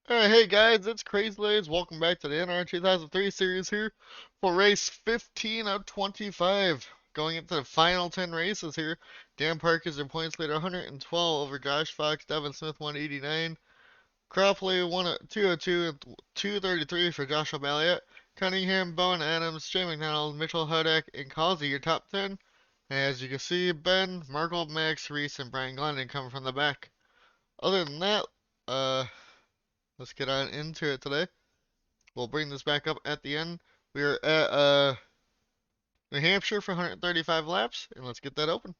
Hey guys, it's Crazy Lays. Welcome back to the Nr2003 series here for race 15 of 25. Going into the final 10 races here. Dan Park is your points leader, 112 over Josh Fox, Devin Smith 189, Cropley 202 and 233 for Joshua Balliet, Cunningham, Bowen Adams, Jay McDonald, Mitchell Hudak, and Causey your top 10. And as you can see, Ben, Markle, Max, Reese, and Brian Glendon coming from the back. Other than that, let's get on into it today. We'll bring this back up at the end. We are at New Hampshire for 135 laps, and let's get that open.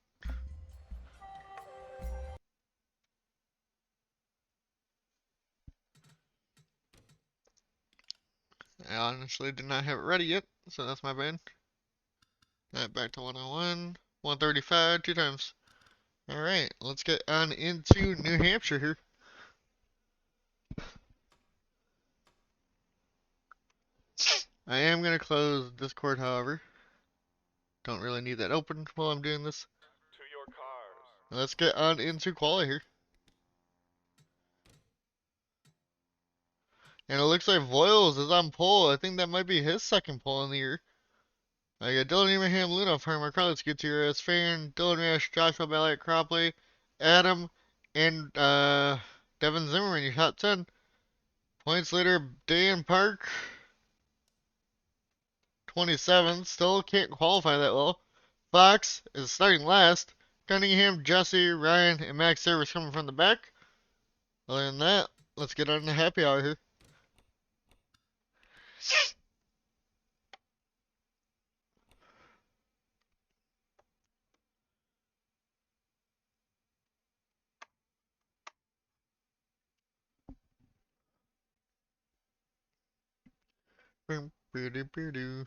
I honestly did not have it ready yet, so that's my bad. That back to 101, 135, two times. Alright, let's get on into New Hampshire here. I am going to close Discord, however. Don't really need that open while I'm doing this. Let's get on into quali here. And it looks like Voiles is on pole. I think that might be his second pole in the year. I got Dylan Abraham, Luna, Farmer, Carlos Gutierrez, Farron, Dylan Rash, Joshua Balliet, Cropley, Adam, and Devin Zimmerman, your top 10. Points leader, Dan Park, 27. Still can't qualify that well. Fox is starting last. Cunningham, Jesse, Ryan, and Max Service coming from the back. Other than that, let's get on the happy hour here. Boom, boo doo boo doo.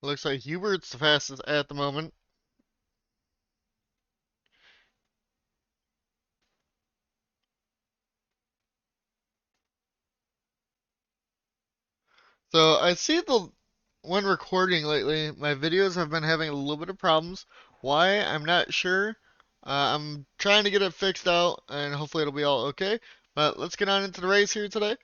Looks like Hubert's the fastest at the moment. So I see when recording lately, my videos have been having a little bit of problems. Why? I'm not sure. I'm trying to get it fixed out, and hopefully it'll be all okay. But let's get on into the race here today.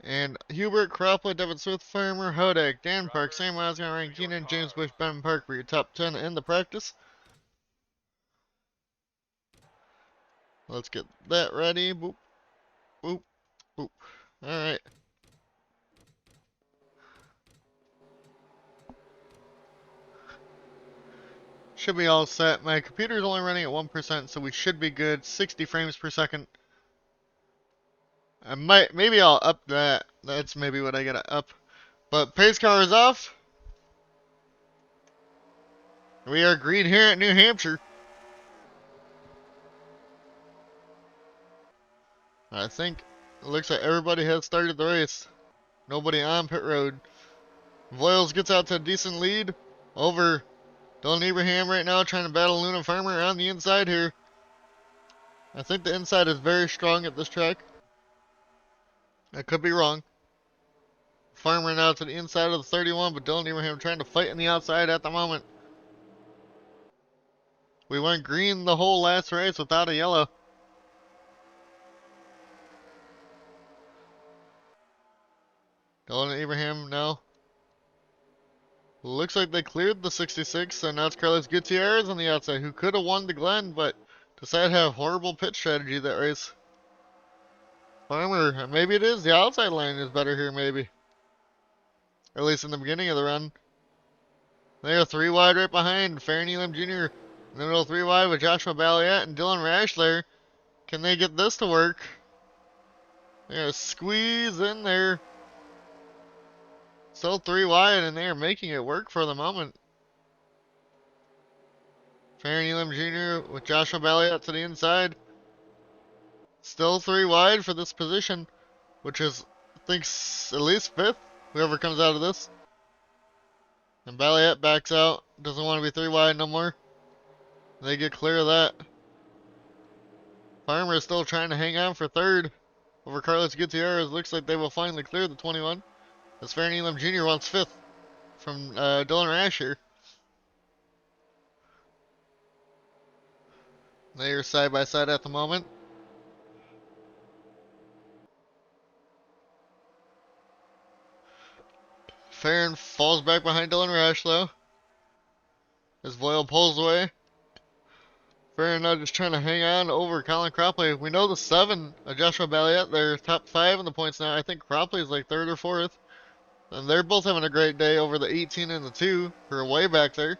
And Hubert, Cropland, Devin Smith, Farmer, Hodak, Dan Park, Sam Wasgon, Ryan Keenan, James Bush, Ben Park for your top 10 in the practice. Let's get that ready. Boop, boop, boop. Alright. Should be all set. My computer's only running at 1%, so we should be good. 60 frames per second. Maybe I'll up that. That's maybe what I gotta up. But pace car is off. We are green here at New Hampshire. I think it looks like everybody has started the race. Nobody on pit road. Voiles gets out to a decent lead over Dylan Abraham right now, trying to battle Luna Farmer on the inside here. I think the inside is very strong at this track. I could be wrong. Farmer now to the inside of the 31, but Dylan Abraham trying to fight on the outside at the moment. We went green the whole last race without a yellow. Dylan Abraham now. Looks like they cleared the 66, so now it's Carlos Gutierrez on the outside, who could have won the Glen, but decided to have horrible pit strategy that race. Farmer, maybe it is. The outside line is better here, maybe. At least in the beginning of the run. They are 3 wide right behind. Farron Elam Jr. in the middle 3 wide with Joshua Balliet and Dylan Rash there. Can they get this to work? They're going to squeeze in there. Still 3 wide, and they are making it work for the moment. Farron Elam Jr. with Joshua Balliet to the inside. Still 3 wide for this position, which is, I think, at least 5th, whoever comes out of this. And Balliet backs out. Doesn't want to be 3 wide no more. They get clear of that. Farmer is still trying to hang on for 3rd over Carlos Gutierrez. Looks like they will finally clear the 21. As Farron Elam Jr. wants 5th. from Dylan Rash here. They are side by side at the moment. Farron falls back behind Dylan Rash though. As Voyle pulls away. Farron now just trying to hang on over Colin Cropley. We know the 7, Joshua Balliet, they're top 5 in the points now. I think Cropley is like 3rd or 4th. And they're both having a great day over the 18 and the 2. Who are way back there.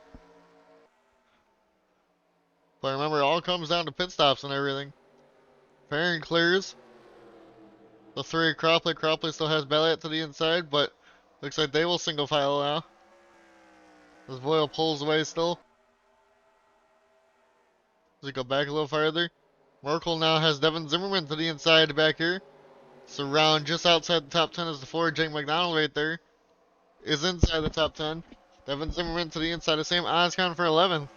But remember, it all comes down to pit stops and everything. Farron clears. The 3, Cropley. Cropley still has Balliet to the inside, but looks like they will single file now. As Voyle pulls away still. Does he go back a little farther? Merkel now has Devin Zimmerman to the inside back here. So round just outside the top 10 is the 4. Jake McDonald right there is inside the top 10. Devin Zimmerman to the inside. The same odds count for 11th.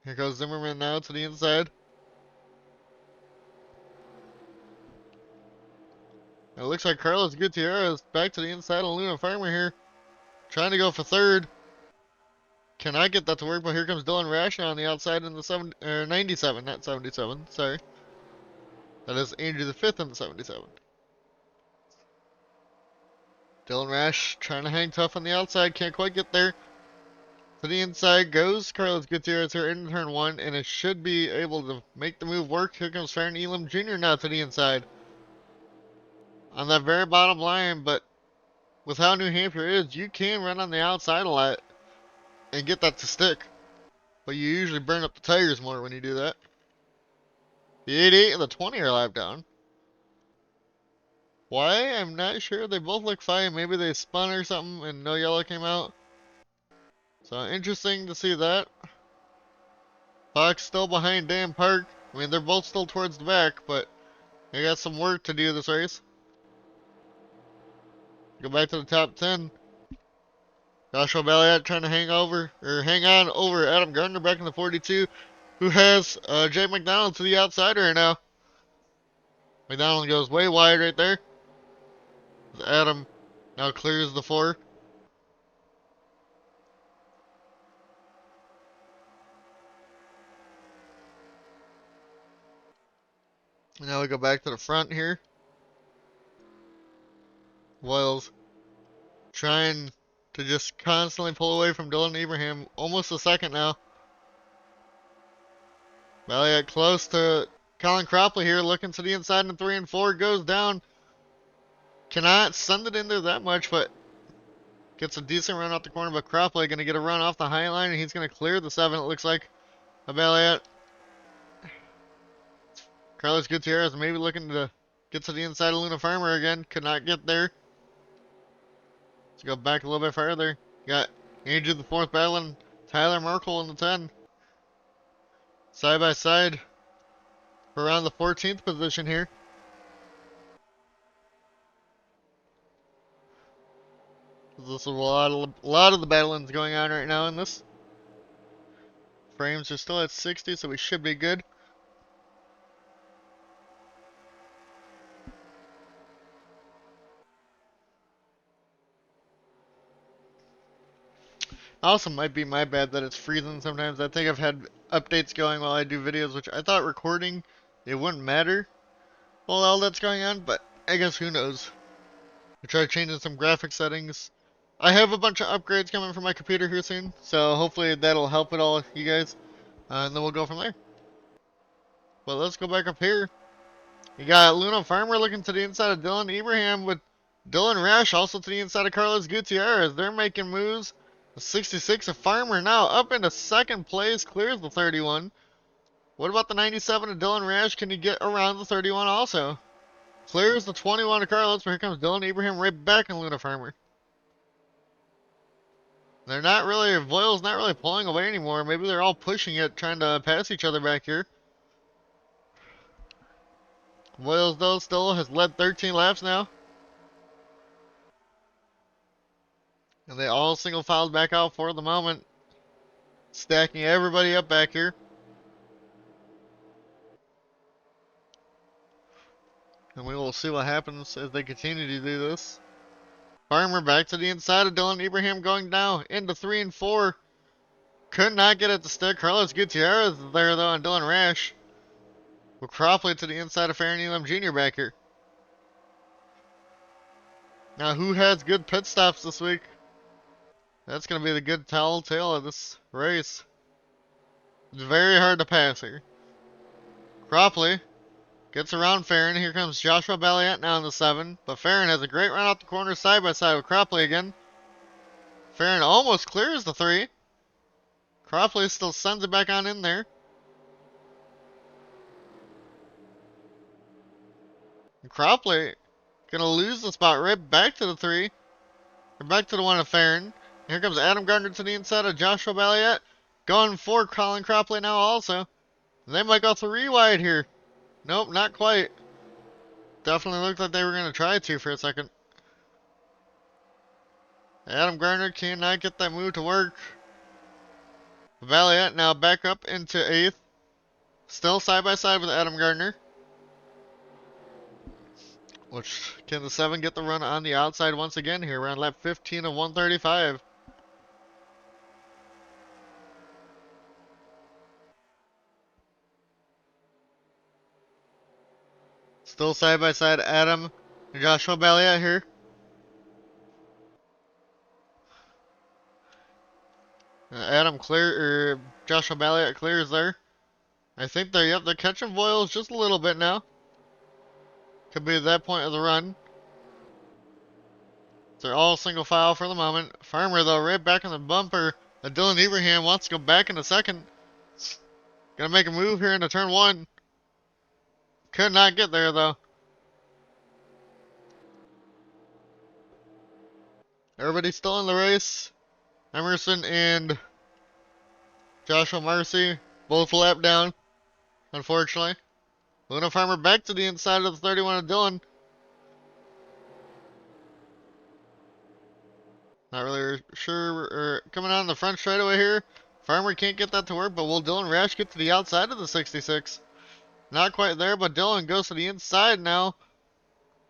Here goes Zimmerman now to the inside. It looks like Carlos Gutierrez back to the inside of Luna Farmer here. Trying to go for 3rd. Cannot get that to work, but here comes Dylan Rash now on the outside in the 97, not 77, sorry. That is Andrew the 5th in the 77. Dylan Rash trying to hang tough on the outside, can't quite get there. To the inside goes Carlos Gutierrez here in turn 1, and it should be able to make the move work. Here comes Farron Elam Jr. now to the inside. On that very bottom line, but with how New Hampshire is, you can run on the outside a lot and get that to stick. But you usually burn up the tires more when you do that. The 88 and the 20 are lap down. Why? I'm not sure. They both look fine. Maybe they spun or something and no yellow came out. So interesting to see that. Fox still behind Dan Park. I mean, they're both still towards the back, but they got some work to do this race. Go back to the top 10. Joshua Balliet trying to hang on over Adam Gardner back in the 42, who has Jay McDonald to the outside right now. McDonald goes way wide right there. Adam now clears the 4. Now we go back to the front here. Wells trying to just constantly pull away from Dylan Abraham. Almost a second now. Balliet close to Colin Cropley here, looking to the inside in 3 and 4. Goes down. Cannot send it in there that much, but gets a decent run off the corner. But Cropley going to get a run off the high line, and he's going to clear the 7, it looks like. Balliet. Carlos Gutierrez maybe looking to get to the inside of Luna Farmer again. Could not get there. Let's go back a little bit further. Got Andrew the 4th battling Tyler Merkel in the 10. Side by side. Around the 14th position here. This is a lot of the battling's going on right now in this. Frames are still at 60, so we should be good. Also might be my bad that it's freezing sometimes. I think I've had updates going while I do videos, which I thought recording, it wouldn't matter while all that's going on, but I guess who knows. I tried changing some graphic settings. I have a bunch of upgrades coming from my computer here soon, so hopefully that'll help it all, you guys. And then we'll go from there. But let's go back up here. You got Luna Farmer looking to the inside of Dylan Abraham with Dylan Rash also to the inside of Carlos Gutierrez. They're making moves. The 66 of Farmer now up into 2nd place, clears the 31. What about the 97 of Dylan Rash? Can he get around the 31 also? Clears the 21 of Carlos, but here comes Dylan Abraham right back in Luna Farmer. They're not really, Voil's not really pulling away anymore. Maybe they're all pushing it, trying to pass each other back here. Voil's though still has led 13 laps now. And they all single filed back out for the moment. Stacking everybody up back here. And we will see what happens as they continue to do this. Farmer back to the inside of Dylan Ibrahim going down into 3 and 4. Could not get it to stick. Carlos Gutierrez is there though on Dylan Rash. With Cropley to the inside of Farron Elam Jr. back here. Now who has good pit stops this week? That's going to be the good telltale of this race. It's very hard to pass here. Cropley gets around Farron. Here comes Joshua Balliet now in the 7. But Farron has a great run out the corner side by side with Cropley again. Farron almost clears the 3. Cropley still sends it back on in there. And Cropley gonna lose the spot right back to the 3. Or back to the 1 of Farron. Here comes Adam Gardner to the inside of Joshua Balliet. Going for Colin Cropley now also. They might go 3 wide here. Nope, not quite. Definitely looked like they were gonna try to for a second. Adam Gardner cannot get that move to work. Balliet now back up into 8th. Still side by side with Adam Gardner. Which, can the 7 get the run on the outside once again here? Around lap 15 of 135. Still side by side Adam and Joshua Balliet here. Joshua Balliet clears there. I think they're catching foils just a little bit now. Could be at that point of the run. They're all single file for the moment. Farmer though, right back in the bumper. Dylan Ibrahim wants to go back in a second. Gonna make a move here into turn 1. Could not get there though. Everybody's still in the race. Emerson and Joshua Marcy both lap down, unfortunately. Luna Farmer back to the inside of the 31 of Dylan. Not really sure. Coming on the front straightaway here. Farmer can't get that to work, but will Dylan Rash get to the outside of the 66? Not quite there, but Dylan goes to the inside now.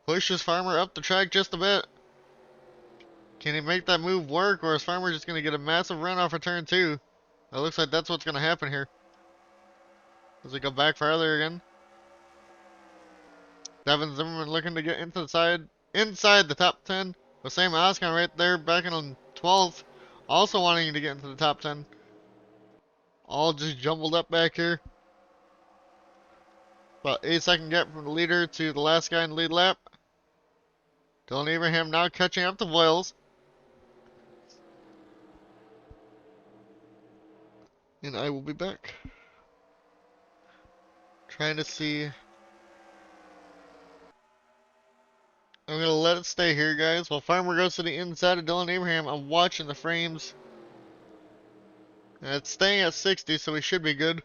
Pushes Farmer up the track just a bit. Can he make that move work, or is Farmer just going to get a massive run off of turn 2? It looks like that's what's going to happen here. Does he go back farther again? Devin Zimmerman looking to get into the inside the top 10. With Sam Oscon right there back in 12th. Also wanting to get into the top 10. All just jumbled up back here. About 8-second gap from the leader to the last guy in the lead lap. Dylan Abraham now catching up to Voiles. And I will be back. Trying to see. I'm going to let it stay here, guys. While Farmer goes to the inside of Dylan Abraham, I'm watching the frames. And it's staying at 60, so we should be good.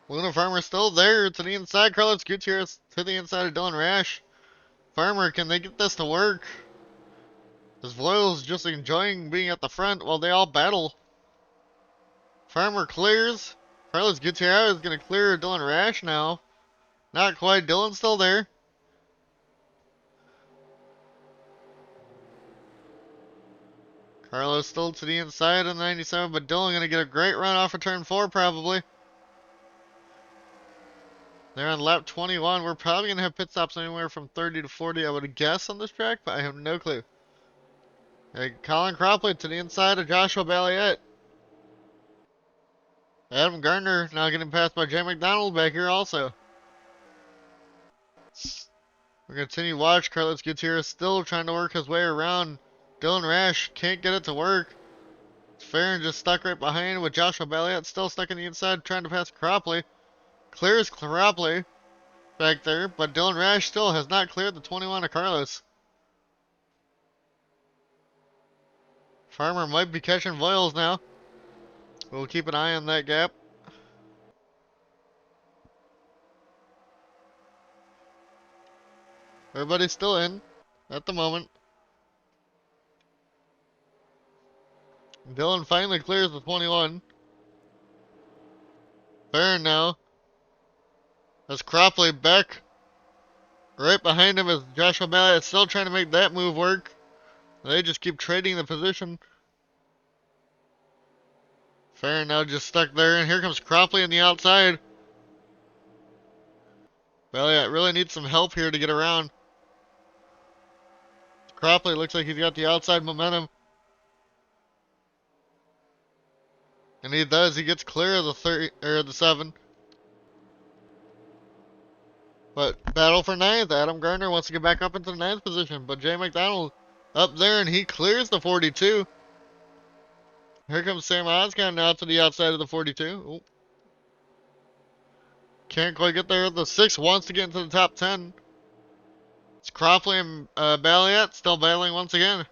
Luna Farmer still there to the inside. Carlos Gutierrez to the inside of Dylan Rash. Farmer, can they get this to work? This Voiles just enjoying being at the front while they all battle. Farmer clears. Carlos Gutierrez is going to clear Dylan Rash now. Not quite. Dylan's still there. Carlos still to the inside of 97, but Dylan going to get a great run off of turn 4 probably. They're on lap 21. We're probably going to have pit stops anywhere from 30 to 40, I would guess, on this track, but I have no clue. Hey, Colin Cropley to the inside of Joshua Balliet. Adam Gardner now getting passed by Jay McDonald back here also. We're going to continue to watch. Carlos Gutierrez still trying to work his way around. Dylan Rash can't get it to work. Farron just stuck right behind with Joshua Balliet still stuck in the inside trying to pass Cropley. Clears Cropley back there, but Dylan Rash still has not cleared the 21 of Carlos. Farmer might be catching Voiles now. We'll keep an eye on that gap. Everybody's still in at the moment. Dylan finally clears the 21. Fair now. As Cropley back right behind him as Joshua Mallet still trying to make that move work. They just keep trading the position. Fair now just stuck there, and here comes Cropley on the outside. Belliot really needs some help here to get around. Cropley looks like he's got the outside momentum. And he does. He gets clear of the 30 or the 7. But battle for 9th. Adam Gardner wants to get back up into the 9th position. But Jay McDonald up there, and he clears the 42. Here comes Sam Oscon now to the outside of the 42. Ooh. Can't quite get there. The 6 wants to get into the top 10. It's Cropley and Balliet still battling once again.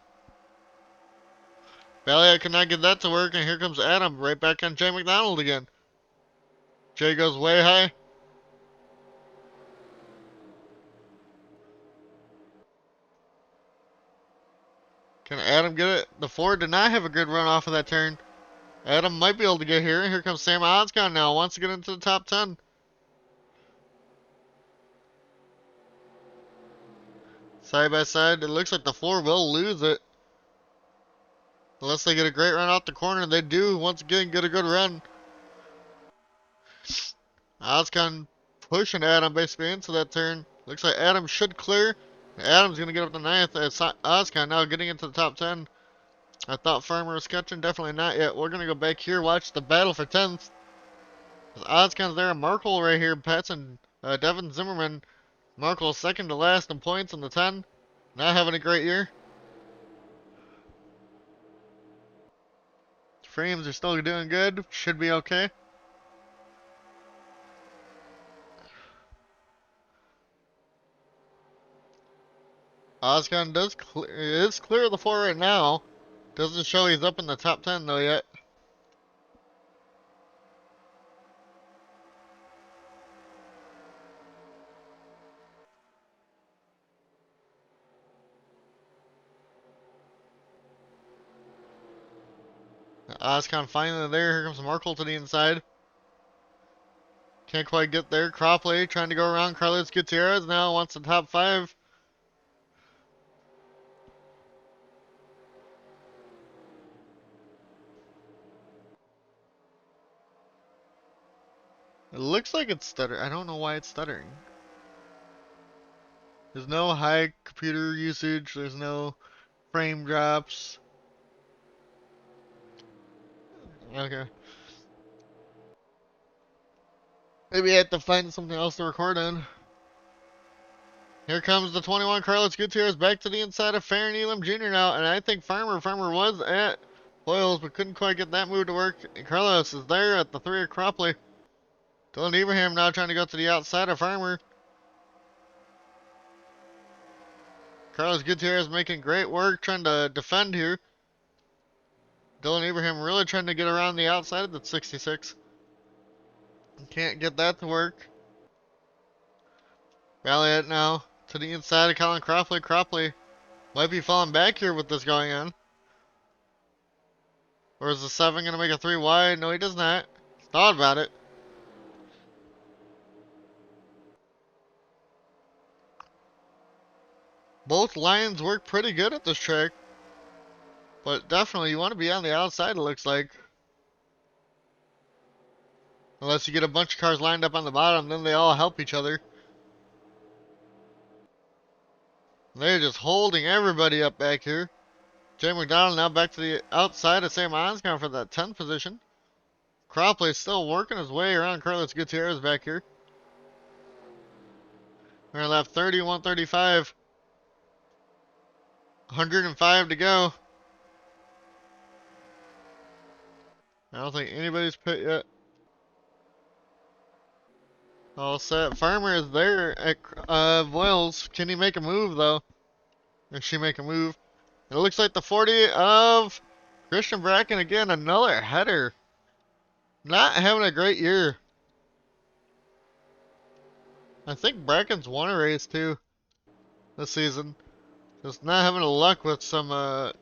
Balliet cannot get that to work, and here comes Adam right back on Jay McDonald again. Jay goes way high. Can Adam get it? The Ford did not have a good run off of that turn. Adam might be able to get here. Here comes Sam Oscon now. Wants to get into the top 10. Side by side, it looks like the Ford will lose it. Unless they get a great run out the corner. They do once again get a good run. Oscon pushing Adam basically into that turn. Looks like Adam should clear. Adam's going to get up to 9th. Oscon now getting into the top 10. I thought Farmer was catching. Definitely not yet. We're going to go back here. Watch the battle for 10th. Oscon's there. Markle right here. Passing Devin Zimmerman. Markle second to last in points in the 10. Not having a great year. Frames are still doing good. Should be okay. Oscon is clear of the 4 right now. Doesn't show he's up in the top 10 though yet. Oscon finally there. Here comes Markle to the inside. Can't quite get there. Cropley trying to go around Carlos Gutierrez now wants the top 5. It looks like it's stuttering. I don't know why it's stuttering. There's no high computer usage. There's no frame drops. Okay. Maybe I have to find something else to record in. Here comes the 21 Carlos Gutierrez back to the inside of Farron Elam Jr. now. And I think Farmer was at Foils but couldn't quite get that move to work. And Carlos is there at the 3 of Cropley. Dylan Ibrahim now trying to go to the outside of Farmer. Carlos Gutierrez making great work trying to defend here. Dylan Ibrahim really trying to get around the outside of the 66. Can't get that to work. Balliet now to the inside of Colin Cropley. Cropley might be falling back here with this going on. Or is the 7 going to make a 3 wide? No, he does not. Thought about it. Both lines work pretty good at this track. But definitely you want to be on the outside, it looks like. Unless you get a bunch of cars lined up on the bottom, then they all help each other. They're just holding everybody up back here. Jay McDonald now back to the outside of Sam Oscon for that 10th position. Cropley still working his way around Carlos Gutierrez back here. We're on lap 30, 135. 105 to go. I don't think anybody's pit yet. All set. Farmer is there at Voiles. Can he make a move though? Or she make a move? It looks like the 40 of Christian Bracken again. Another header. Not having a great year. I think Bracken's won a race too this season. Just not having luck with some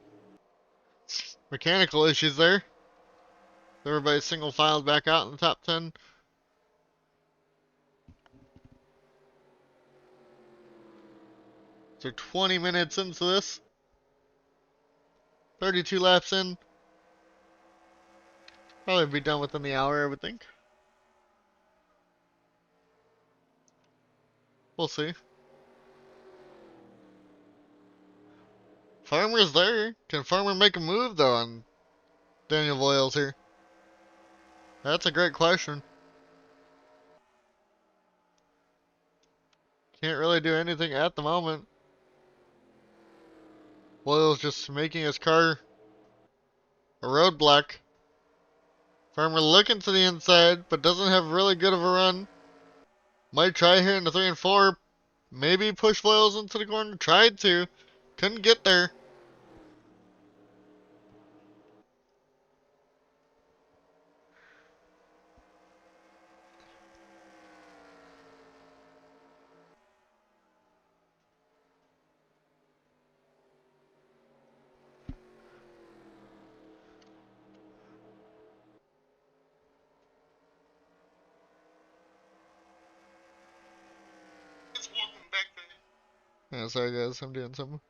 mechanical issues there. Everybody single filed back out in the top 10. So 20 minutes into this. 32 laps in. Probably be done within the hour, I would think. We'll see. Farmer's there. Can Farmer make a move, though, on Daniel Voiles here? That's a great question. Can't really do anything at the moment. Voiles just making his car a roadblock. Farmer looking to the inside, but doesn't have really good of a run. Might try here in the 3 and 4. Maybe push Voiles into the corner. Tried to. Couldn't get there. Yeah, sorry guys, I'm doing something.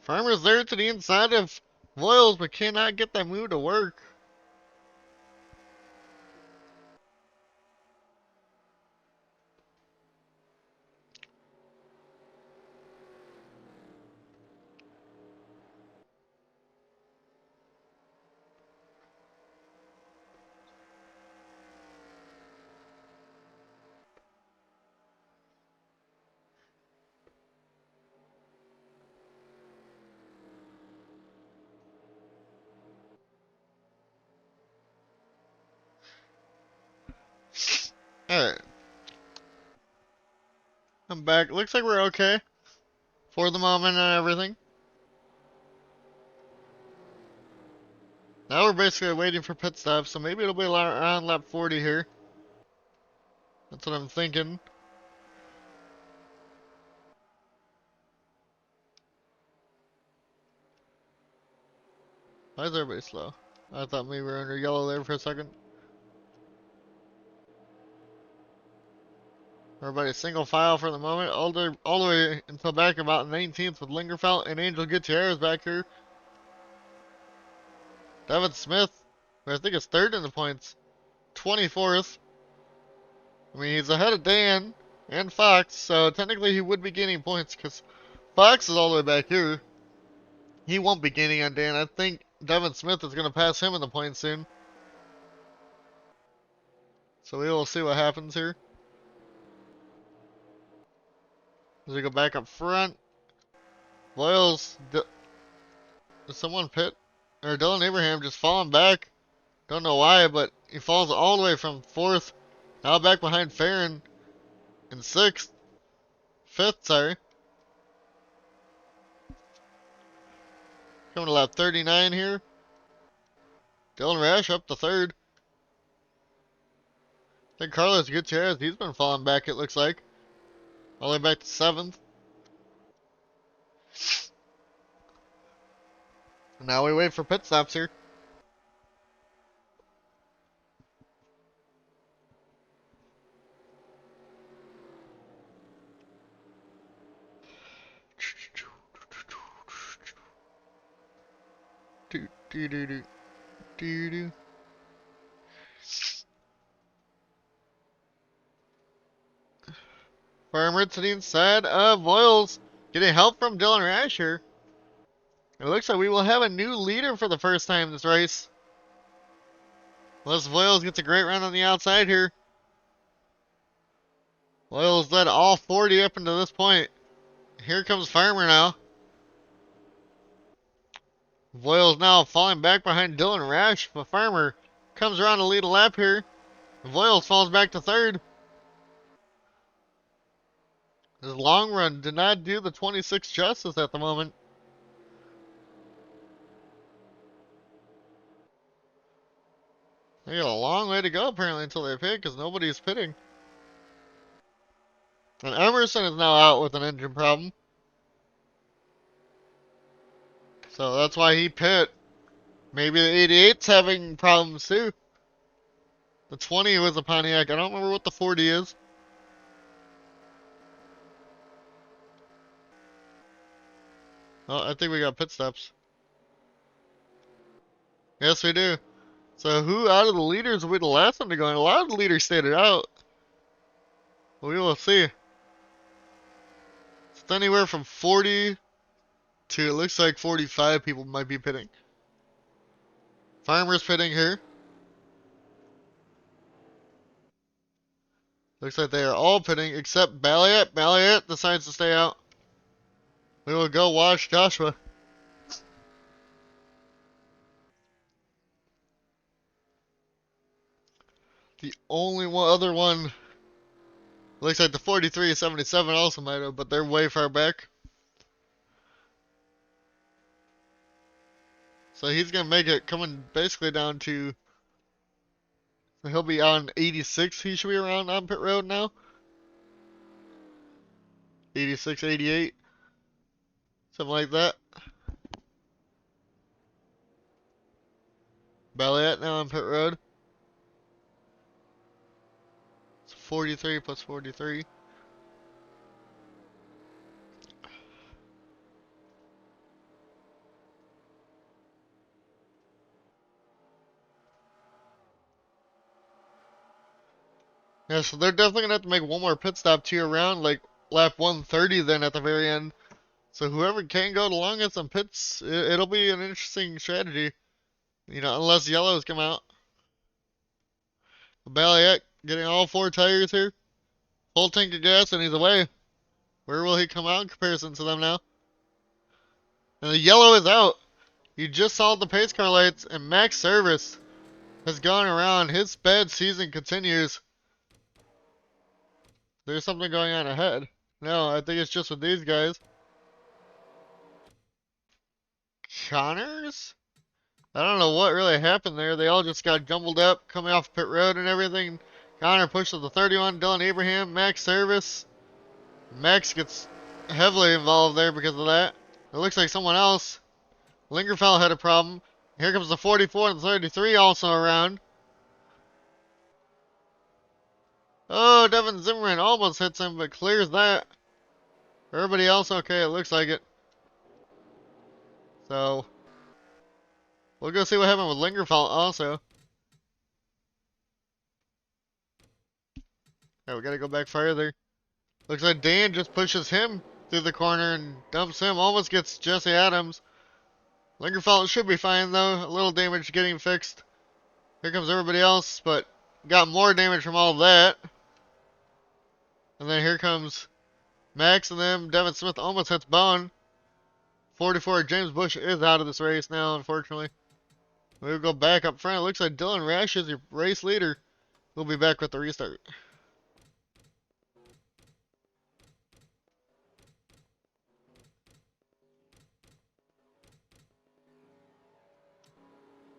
Farmer's there to the inside of Voiles, but cannot get that move to work. Alright. I'm back. Looks like we're okay. For the moment and everything. Now we're basically waiting for pit stops, so maybe it'll be around lap 40 here. That's what I'm thinking. Why is everybody slow? I thought maybe we were under yellow there for a second. Everybody single file for the moment, all the way until back about 19th with Lingerfelt and Angel Gutierrez back here. Devin Smith, who I think is third in the points, 24th. I mean, he's ahead of Dan and Fox, so technically he would be gaining points because Fox is all the way back here. He won't be gaining on Dan. I think Devin Smith is going to pass him in the points soon. So we will see what happens here. As we go back up front. Voiles, is someone pit? Or Dylan Abraham just falling back. Don't know why, but he falls all the way from 4th. Now back behind Farron in 6th. 5th, sorry. Coming to lap 39 here. Dylan Rash up to 3rd. I think Carlos Gutierrez, he's been falling back, it looks like. All the way back to 7th. And now we wait for pit stops here. Do, do, do, do, do, do. Farmer to the inside of Voiles. Getting help from Dylan Rasher. It looks like we will have a new leader for the first time this race. Unless Voiles gets a great run on the outside here. Voiles led all 40 up into this point. Here comes Farmer now. Voiles now falling back behind Dylan Rash, but Farmer comes around to lead a lap here. Voiles falls back to 3rd. His long run did not do the 26 justice at the moment. They got a long way to go apparently until they pit because nobody's pitting. And Emerson is now out with an engine problem. So that's why he pit. Maybe the 88's having problems too. The 20 was a Pontiac. I don't remember what the 40 is. Oh, I think we got pit stops. Yes, we do. So who out of the leaders will be the last one to go in? A lot of the leaders stayed it out. We will see. It's anywhere from 40 to it looks like 45 people might be pitting. Farmer's pitting here. Looks like they are all pitting except Balliet. Balliet decides to stay out. We will go watch Joshua. The only other one looks like the 43-77 also might have, but they're way far back. So he's gonna make it coming basically down to. So he'll be on 86. He should be around on pit road now. 86, 88, something like that. Balliet now on pit road. It's 43 plus 43. Yeah, so they're definitely gonna have to make one more pit stop to around like lap 130 then at the very end. So whoever can go the longest on pits, it'll be an interesting strategy. You know, unless yellows come out. Balliet getting all 4 tires here. Full tank of gas and he's away. Where will he come out in comparison to them now? And the yellow is out. You just saw the pace car lights and Max Service has gone around. His bad season continues. There's something going on ahead. No, I think it's just with these guys. Connors? I don't know what really happened there. They all just got jumbled up coming off pit road and everything. Connor pushes the 31. Dylan Abraham, Max Service. Max gets heavily involved there because of that. It looks like someone else. Lingerfeld had a problem. Here comes the 44 and 33 also around. Oh, Devin Zimmerman almost hits him, but clears that. Everybody else okay, it looks like it. So, we'll go see what happened with Lingerfeld also. Yeah, we gotta go back farther. Looks like Dan just pushes him through the corner and dumps him. Almost gets Jesse Adams. Lingerfeld should be fine though. A little damage getting fixed. Here comes everybody else, but got more damage from all of that. And then here comes Max and them. Devin Smith almost hits Bone. 44, James Bush is out of this race now, unfortunately. We'll go back up front. It looks like Dylan Rash is your race leader. We'll be back with the restart.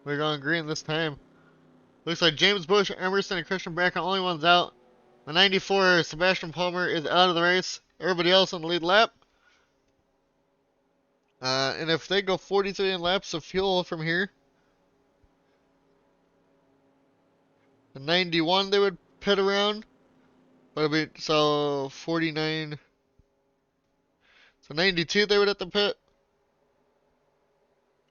We're going green this time. Looks like James Bush, Emerson, and Christian Bracken only ones out. The 94, Sebastian Palmer, is out of the race. Everybody else on the lead lap. And if they go 43 laps of fuel from here, the 91 they would pit around. But it'll be, so 49. So 92 they would have to pit.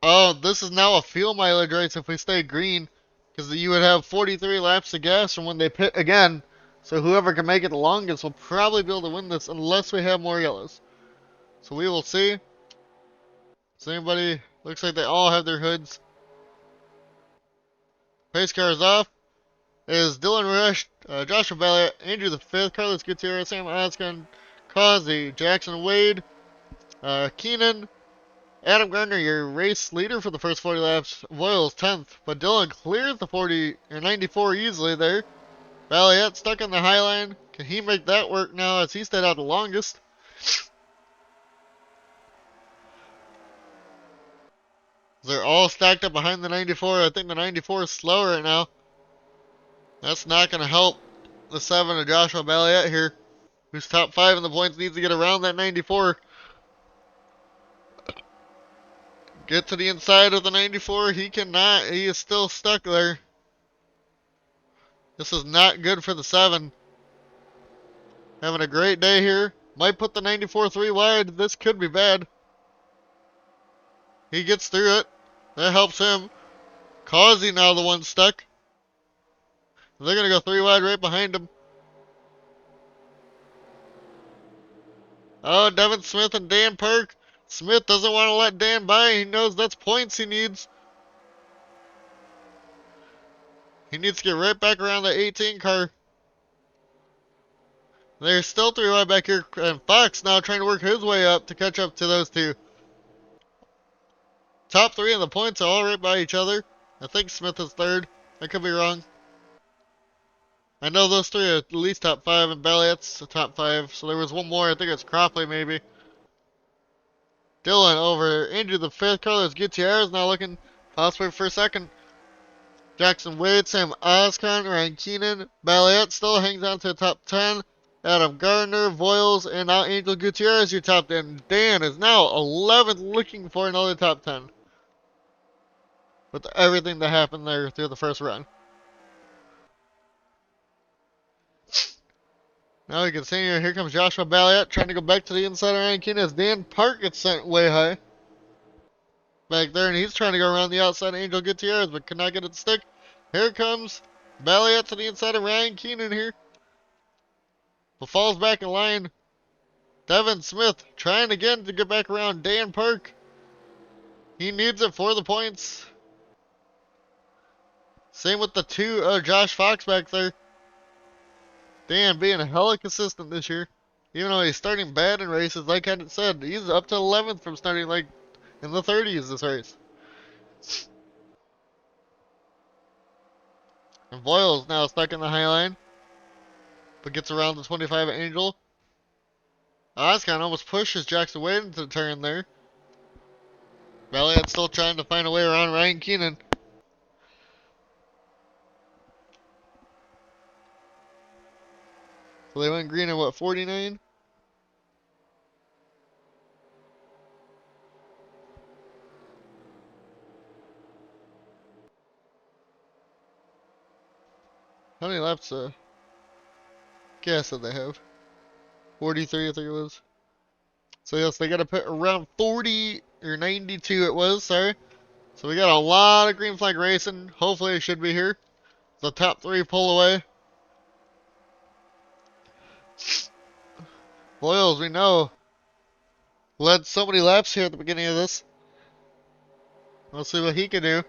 Oh, this is now a fuel mileage race if we stay green. Because you would have 43 laps of gas from when they pit again. So whoever can make it the longest will probably be able to win this unless we have more yellows. So we will see. Does anybody, looks like they all have their hoods. Pace car is off. It is Dylan Rush, Joshua Balliet, Andrew the 5th, Carlos Gutierrez, Sam Askin, Causey, Jackson Wade, Keenan, Adam Gardner, your race leader for the first 40 laps. Voiles 10th, but Dylan clears the 40 or 94 easily there. Balliet stuck on the high line. Can he make that work now as he stayed out the longest? They're all stacked up behind the 94. I think the 94 is slower right now. That's not going to help the 7 of Joshua Balliet here, who's top 5 in the points, needs to get around that 94. Get to the inside of the 94. He cannot. He is still stuck there. This is not good for the 7. Having a great day here. Might put the 94 3 wide. This could be bad. He gets through it. That helps him. Causey now the one stuck. They're going to go 3 wide right behind him. Oh, Devin Smith and Dan Park. Smith doesn't want to let Dan by. He knows that's points he needs. He needs to get right back around the 18 car. There's still 3 wide back here. And Fox now trying to work his way up to catch up to those 2. Top 3 in the points are all right by each other. I think Smith is 3rd. I could be wrong. I know those 3 are at least top 5, and Balliet's top 5. So there was one more. I think it's Cropley maybe. Dylan over into the 5th. Carlos Gutierrez now looking possibly for 2nd. Jackson Wade, Sam Oscon, Ryan Keenan. Balliet still hangs on to the top 10. Adam Gardner, Voiles, and now Angel Gutierrez, your top 10. Dan is now 11th, looking for another top 10. With everything that happened there through the first run. Now we continue. Here comes Joshua Balliet trying to go back to the inside of Ryan Keenan as Dan Park gets sent way high. Back there, and he's trying to go around the outside of Angel Gutierrez, but cannot get it to stick. Here comes Balliet to the inside of Ryan Keenan here. But falls back in line. Devin Smith trying again to get back around Dan Park. He needs it for the points. Same with the 2 Josh Fox back there. Dan being a hella consistent this year. Even though he's starting bad in races, like I said, he's up to 11th from starting like in the 30s this race. And Voiles now stuck in the high line. But gets around the 25 Angel. Oscon almost pushes Jackson Wade into the turn there. Balliet still trying to find a way around Ryan Keenan. So they went green at what, 49? How many laps gas did they have? 43 I think it was. So yes, they got to put around 40 or 92 it was, sorry. So we got a lot of green flag racing. Hopefully it should be here. The top 3 pull away. Voiles, we know, led so many laps here at the beginning of this. Let's see what he can do.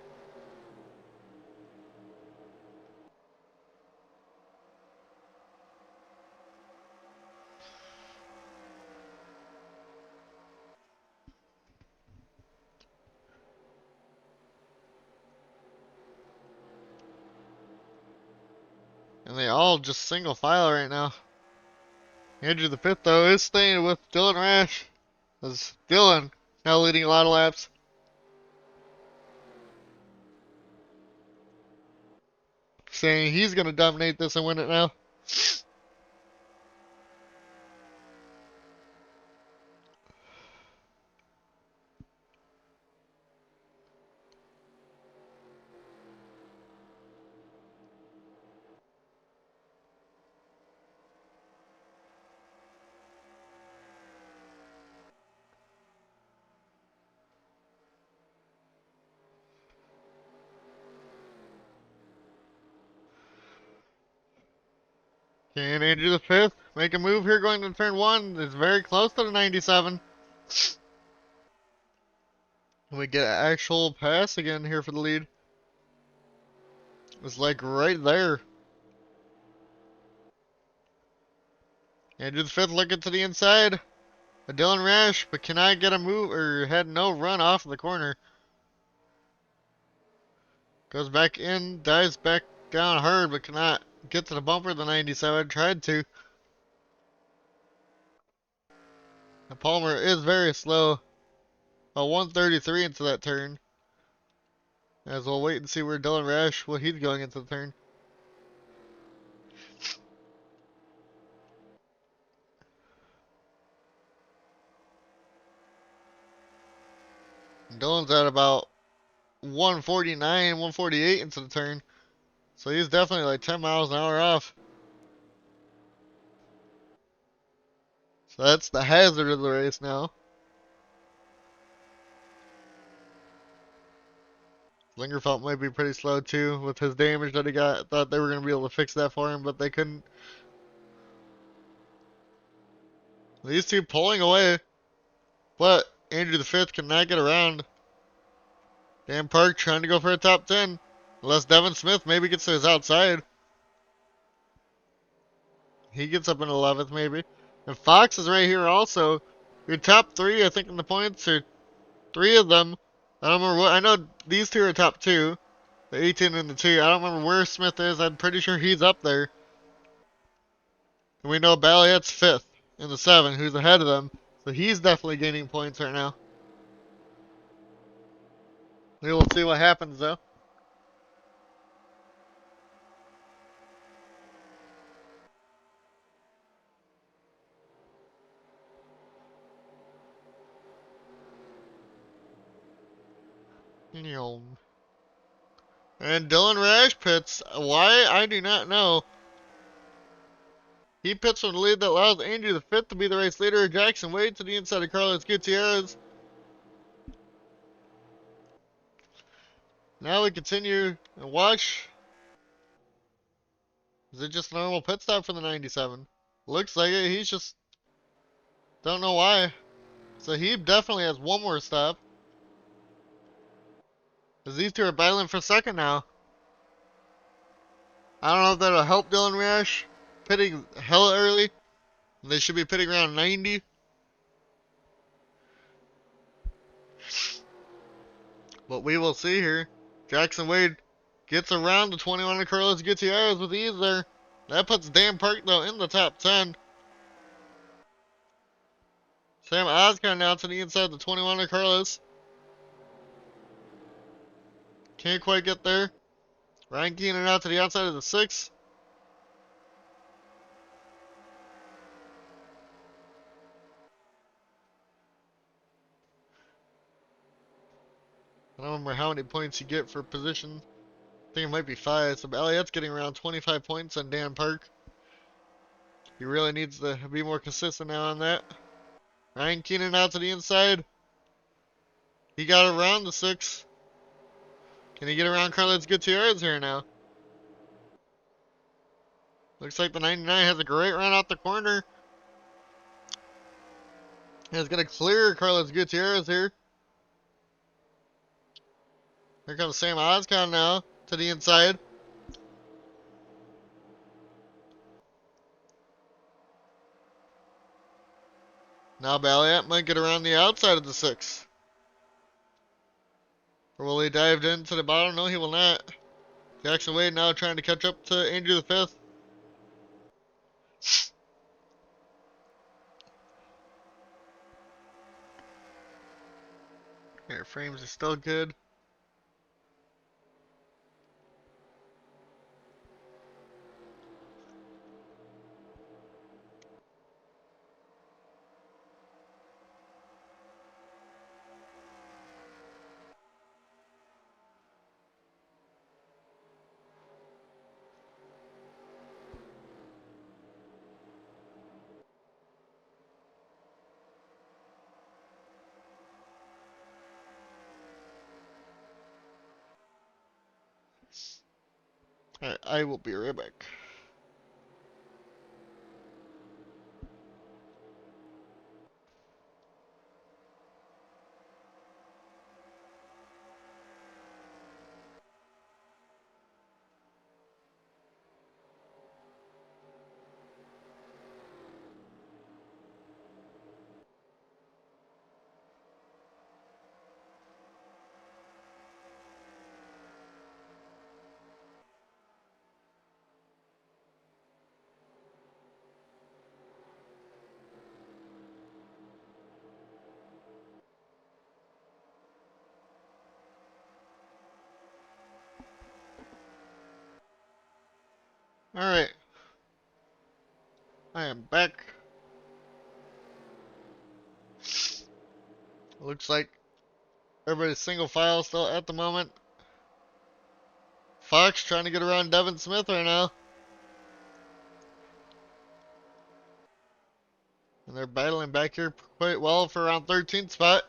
And they all just single file right now. Andrew the 5th though is staying with Dylan Rash. As Dylan now leading a lot of laps. Saying he's going to dominate this and win it now. Can Andrew the 5th make a move here going to turn 1? It's very close to the 97. We get an actual pass again here for the lead. It's like right there. Andrew the 5th looking to the inside. A Dylan Rash, but cannot get a move, or had no run off of the corner. Goes back in, dives back down hard, but cannot get to the bumper of the 97. Tried to. And Palmer is very slow. A 133 into that turn. As we'll wait and see where Dylan Rash, what he's going into the turn. Dylan's at about 149, 148 into the turn. So he's definitely like 10 miles an hour off. So that's the hazard of the race now. Lingerfelt might be pretty slow too with his damage that he got. Thought they were going to be able to fix that for him, but they couldn't. These two pulling away, but Andrew the Fifth cannot get around. Dan Park trying to go for a top 10. Unless Devin Smith maybe gets to his outside. He gets up in 11th maybe. And Fox is right here also. Your top three, I think, in the points are three of them. I don't remember what. I know these two are top two. The 18 and the 2. I don't remember where Smith is. I'm pretty sure he's up there. And we know Balliet's 5th in the 7, who's ahead of them. So he's definitely gaining points right now. We will see what happens though. And Dylan Rash pits. Why? I do not know. He pits from the lead that allows Andrew the Fifth to be the race leader. Jackson Wade to the inside of Carlos Gutierrez. Now we continue and watch. Is it just a normal pit stop for the 97? Looks like it. He's just don't know why. So he definitely has one more stop. Because these two are battling for second now. I don't know if that'll help Dylan Rash. Pitting hella early. They should be pitting around 90. But we will see here. Jackson Wade gets around the 21 of Carlos Gutierrez with ease there. That puts Dan Park, though, in the top 10. Sam Oscar now to the inside the 21 of Carlos. Can't quite get there. Ryan Keenan out to the outside of the 6. I don't remember how many points you get for position. I think it might be 5. So Elliott's getting around 25 points on Dan Park. He really needs to be more consistent now on that. Ryan Keenan out to the inside. He got around the 6. Can he get around Carlos Gutierrez here now? Looks like the 99 has a great run out the corner. And it's going to clear Carlos Gutierrez here. Here comes Sam Oscon now to the inside. Now Balliet might get around the outside of the 6. Or will he dive into the bottom? No, he will not. Jackson Wade now trying to catch up to Andrew the 5th. Air frames are still good. Alright, I will be right back. Alright. I am back. Looks like Everybody's single file still at the moment. Fox trying to get around Devin Smith right now. And they're battling back here quite well for around 13th spot.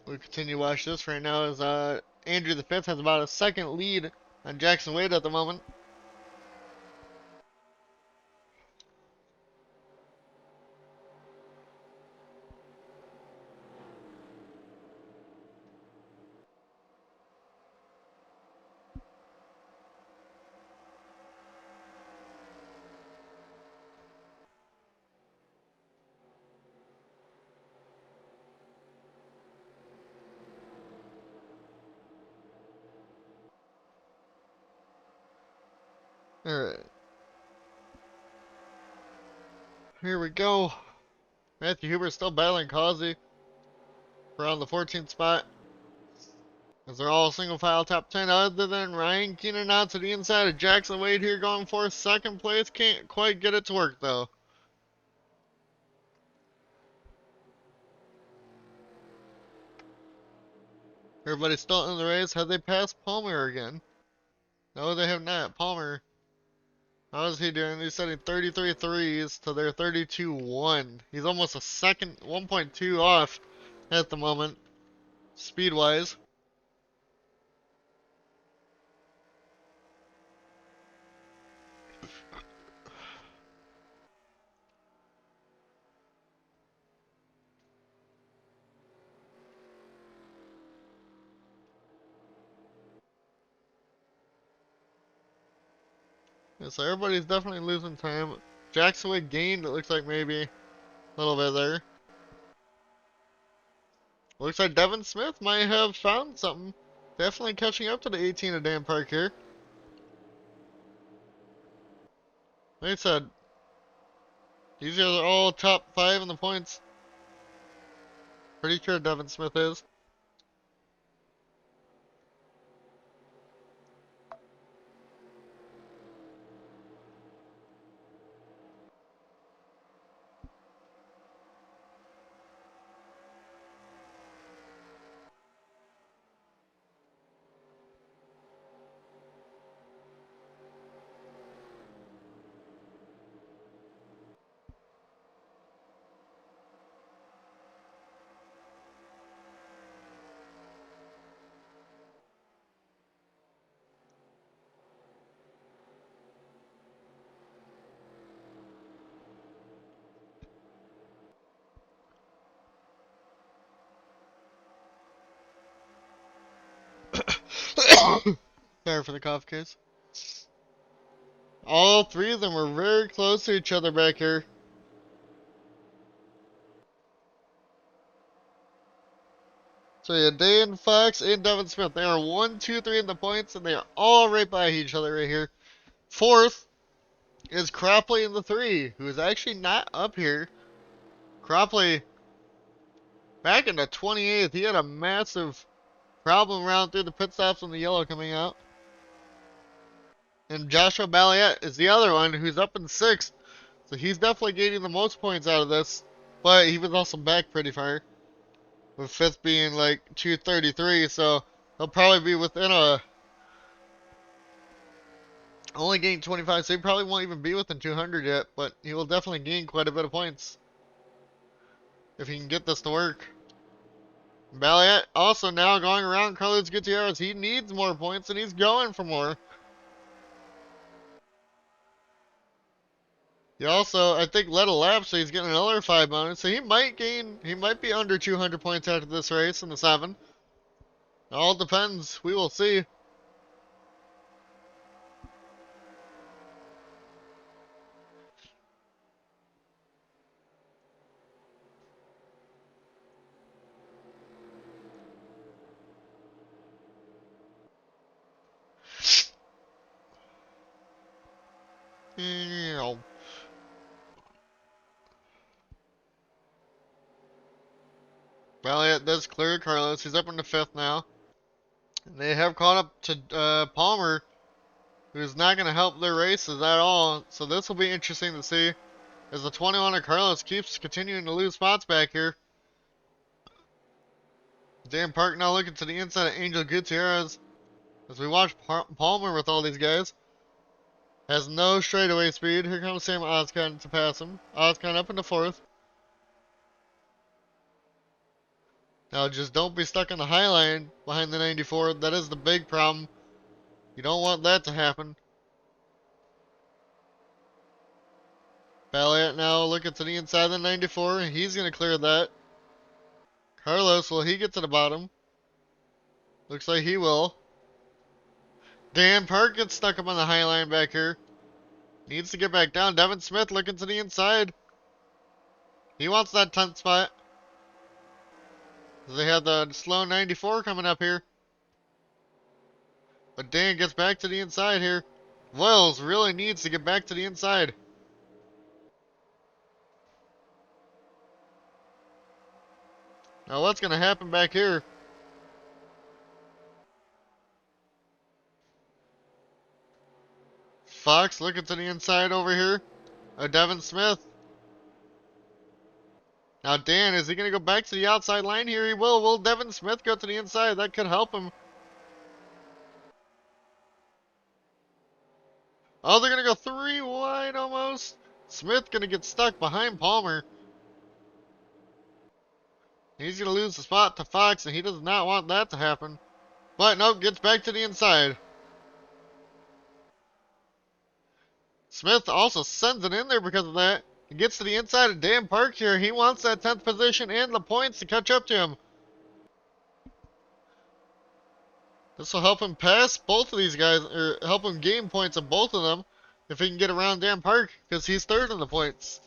We'll continue to watch this right now as Andrew the Fifth has about a second lead on Jackson Wade at the moment. Alright. Here we go. Matthew Huber still battling Causey around the 14th spot. As they're all single file top 10, other than Ryan Keenan out to the inside of Jackson Wade here going for second place. Can't quite get it to work though. Everybody's still in the race. Have they passed Palmer again? No, they have not. Palmer, how is he doing? He's setting 33 threes to their 32-1. He's almost a second, 1.2 off at the moment, speed-wise. Yeah, so everybody's definitely losing time. Jackson Wade gained, it looks like maybe a little bit there. Looks like Devin Smith might have found something. Definitely catching up to the 18 of Dan Park here. Like I said, these guys are all top 5 in the points. Pretty sure Devin Smith is. Sorry for the cough case. All three of them were very close to each other back here. So yeah, Dan Fox and Devin Smith, they are 1, 2, 3 in the points, and they are all right by each other right here. Fourth is Cropley in the 3, who is actually not up here. Cropley, back in the 28th, he had a massive problem round through the pit stops on the yellow coming out. And Joshua Balliet is the other one who's up in 6th. So he's definitely gaining the most points out of this. But he was also back pretty far. With 5th being like 233. So he'll probably be within a... Only gained 25. So he probably won't even be within 200 yet. But he will definitely gain quite a bit of points. If he can get this to work. Balliet also now going around Carlos Gutierrez. He needs more points and he's going for more. He also, I think, led a lap, so he's getting another 5 bonus. So he might be under 200 points after this race in the 7. It all depends. We will see. Elliott does clear Carlos. He's up in the 5th now. And they have caught up to Palmer, who's not going to help their races at all. So this will be interesting to see as the 21 of Carlos keeps continuing to lose spots back here. Dan Park now looking to the inside of Angel Gutierrez. As we watch Palmer with all these guys. Has no straightaway speed. Here comes Sam Ozcon to pass him. Ozcon up into fourth. Now just don't be stuck on the high line behind the 94. That is the big problem. You don't want that to happen. Balliet now looking to the inside of the 94. He's going to clear that. Carlos, will he get to the bottom? Looks like he will. Dan Park gets stuck up on the high line back here. Needs to get back down. Devin Smith looking to the inside. He wants that 10th spot. They have the slow 94 coming up here. But Dan gets back to the inside here. Wells really needs to get back to the inside. Now what's going to happen back here? Fox looking to the inside over here. Devin Smith. Now Dan, is he going to go back to the outside line here? He will. Will Devin Smith go to the inside? That could help him. Oh, they're going to go 3 wide almost. Smith going to get stuck behind Palmer. He's going to lose the spot to Fox, and he does not want that to happen. But nope, gets back to the inside. Smith also sends it in there because of that. He gets to the inside of Dan Park here. He wants that 10th position and the points to catch up to him. This will help him pass both of these guys, or help him gain points of both of them if he can get around Dan Park, because he's third in the points.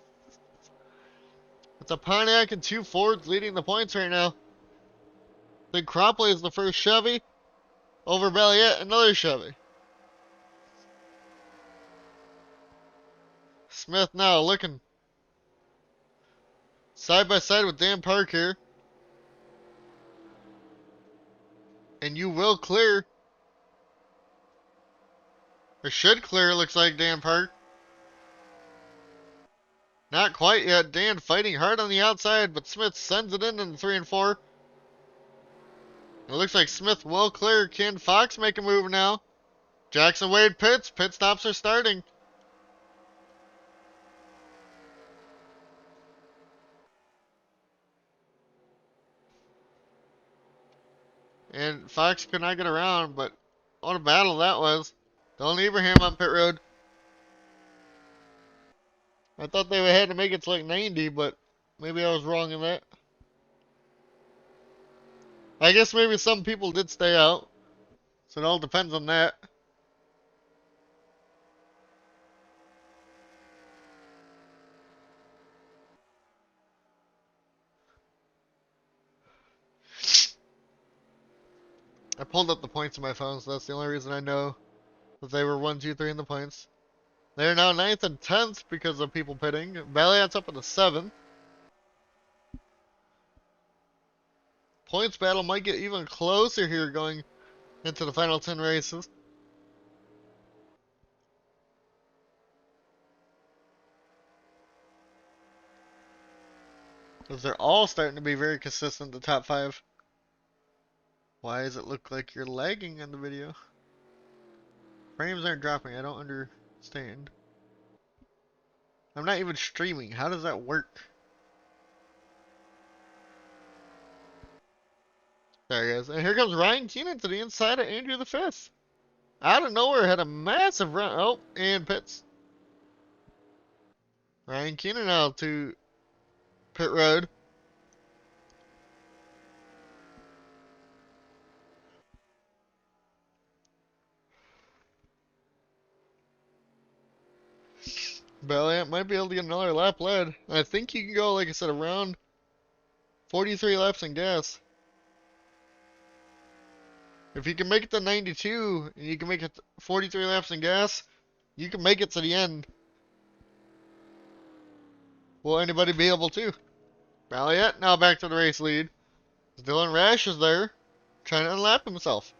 It's a Pontiac and 2 Fords leading the points right now. Then Cropley is the first Chevy. Over Balliet, another Chevy. Smith now looking side by side with Dan Park here. And you will clear. Or should clear, it looks like, Dan Park. Not quite yet. Dan fighting hard on the outside, but Smith sends it in the 3 and 4. It looks like Smith will clear. Can Fox make a move now? Jackson Wade pits. Pit stops are starting. And Fox could not get around, but what a battle that was. Dylan Ibrahim on pit road. I thought they had to make it to like 90, but maybe I was wrong in that. I guess maybe some people did stay out. So it all depends on that. I pulled up the points on my phone, so that's the only reason I know that they were 1, 2, 3 in the points. They're now 9th and 10th because of people pitting. Balliet's up at the 7th. Points battle might get even closer here going into the final 10 races. Because they're all starting to be very consistent, the top 5. Why does it look like you're lagging in the video? Frames aren't dropping, I don't understand. I'm not even streaming, how does that work? There he is. And here comes Ryan Keenan to the inside of Andrew the 5th. Out of nowhere, had a massive run. Oh, and pits. Ryan Keenan now to pit road. Balliet might be able to get another lap led. I think you can go, like I said, around 43 laps in gas. If you can make it to 92, and you can make it 43 laps in gas, you can make it to the end. Will anybody be able to? Balliet now back to the race lead. Dylan Rash is there, trying to unlap himself.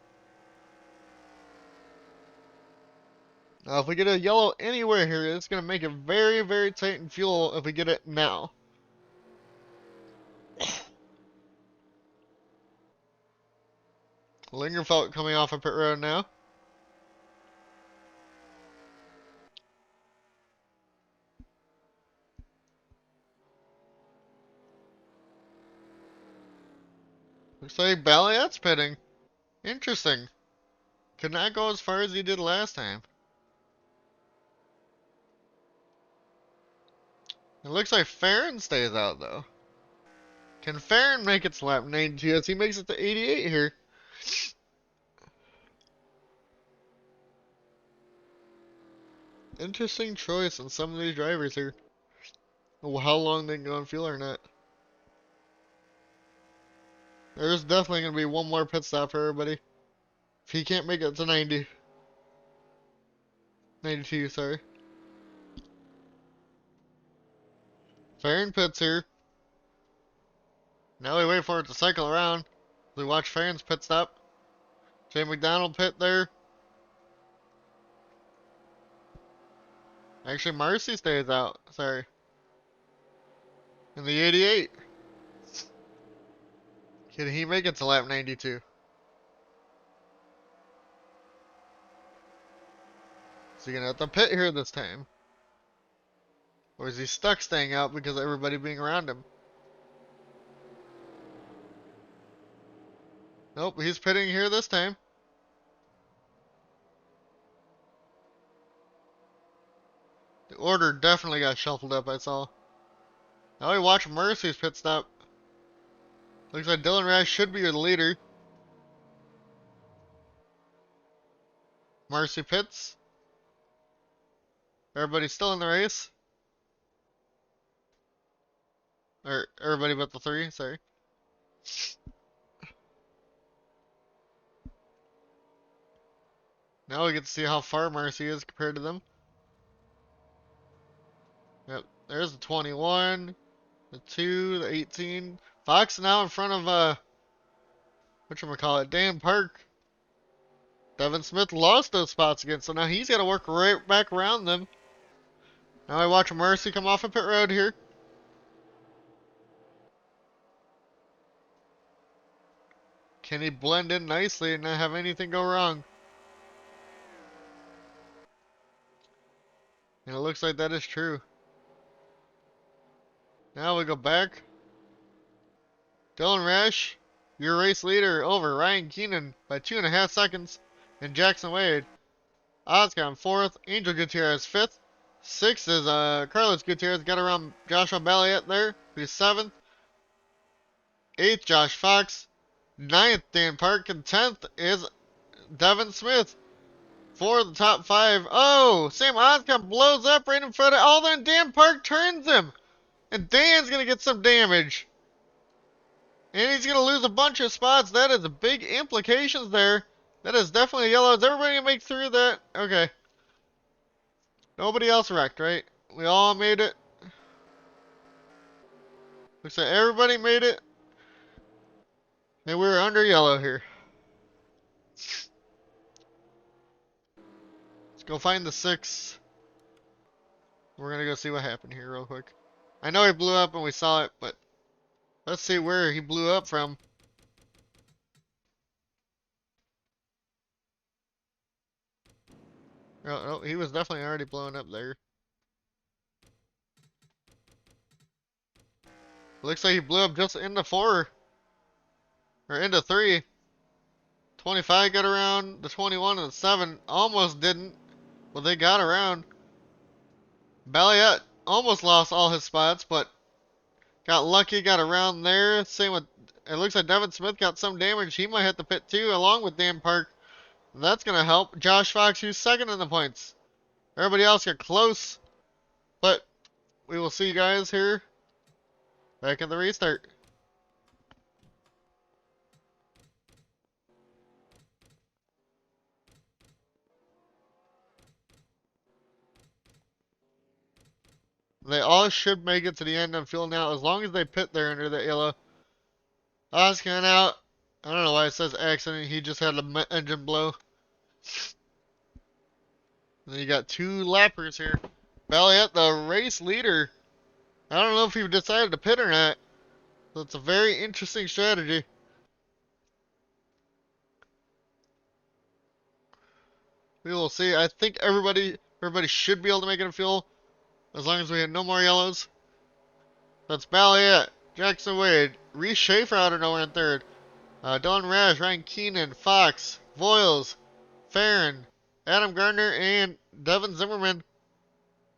Now, if we get a yellow anywhere here, it's going to make it very, very tight in fuel if we get it now. Lingerfelt coming off of pit road now. Looks like Balliet's pitting. Interesting. Could not go as far as he did last time. It looks like Farron stays out though. Can Farron make it to lap 92 as he makes it to 88 here? Interesting choice in some of these drivers here. How long they can go on fuel or not. There's definitely going to be one more pit stop for everybody. If he can't make it to 90. 92, sorry. Farron pits here. Now we wait for it to cycle around. We watch Farron's pit stop. Jay McDonald pit there. Actually, Marcy stays out. Sorry. In the 88. Can he make it to lap 92? Is he going to have to pit here this time? Or is he stuck staying out because of everybody being around him? Nope, he's pitting here this time. The order definitely got shuffled up, I saw. Now we watch Mercy's pit stop. Looks like Dylan Rash should be your leader. Marcy pits. Everybody's still in the race. Or everybody but the three, sorry. Now we get to see how far Marcy is compared to them. Yep, there's the 21, the 2, the 18. Fox now in front of, whatchamacallit, Dan Park. Devin Smith lost those spots again, so now he's got to work right back around them. Now I watch Mercy come off of pit road here. Can he blend in nicely and not have anything go wrong? And it looks like that is true. Now we go back. Dylan Rash, your race leader over Ryan Keenan by 2.5 seconds. And Jackson Wade. Oscon 4th. Angel Gutierrez 5th. 6th is Carlos Gutierrez. Got around Joshua Balliet there. He's 7th. 8th, Josh Fox. 9th, Dan Park. And 10th is Devin Smith. For the top 5. Oh, Sam Oscon blows up right in front of all. Then Dan Park turns him. And Dan's going to get some damage. And he's going to lose a bunch of spots. That is a big implications there. That is definitely yellow. Is everybody going to make through that? Okay. Nobody else wrecked, right? We all made it. Looks like everybody made it. And we're under yellow here. Let's go find the 6. We're going to go see what happened here real quick. I know he blew up and we saw it, but let's see where he blew up from. Oh, he was definitely already blowing up there. Looks like he blew up just into 4. Or into 3. 25 got around. The 21 and the 7 almost didn't. Well, they got around. Balliet almost lost all his spots, but got lucky, got around there. Same with, it looks like Devin Smith got some damage. He might hit the pit too, along with Dan Park. That's going to help. Josh Fox, who's 2nd in the points. Everybody else got close. But we will see you guys here back in the restart. They all should make it to the end on fuel now, as long as they pit there under that yellow. Oscar out. I don't know why it says accident. He just had an engine blow. And then you got 2 lappers here. Balliet, the race leader. I don't know if he decided to pit or not. So it's a very interesting strategy. We will see. I think everybody should be able to make it a fuel as long as we have no more yellows. That's Balliet, Jackson Wade, Reese Schaefer out of nowhere in third. Dylan Rash, Ryan Keenan, Fox, Voiles, Farron, Adam Gardner, and Devin Zimmerman.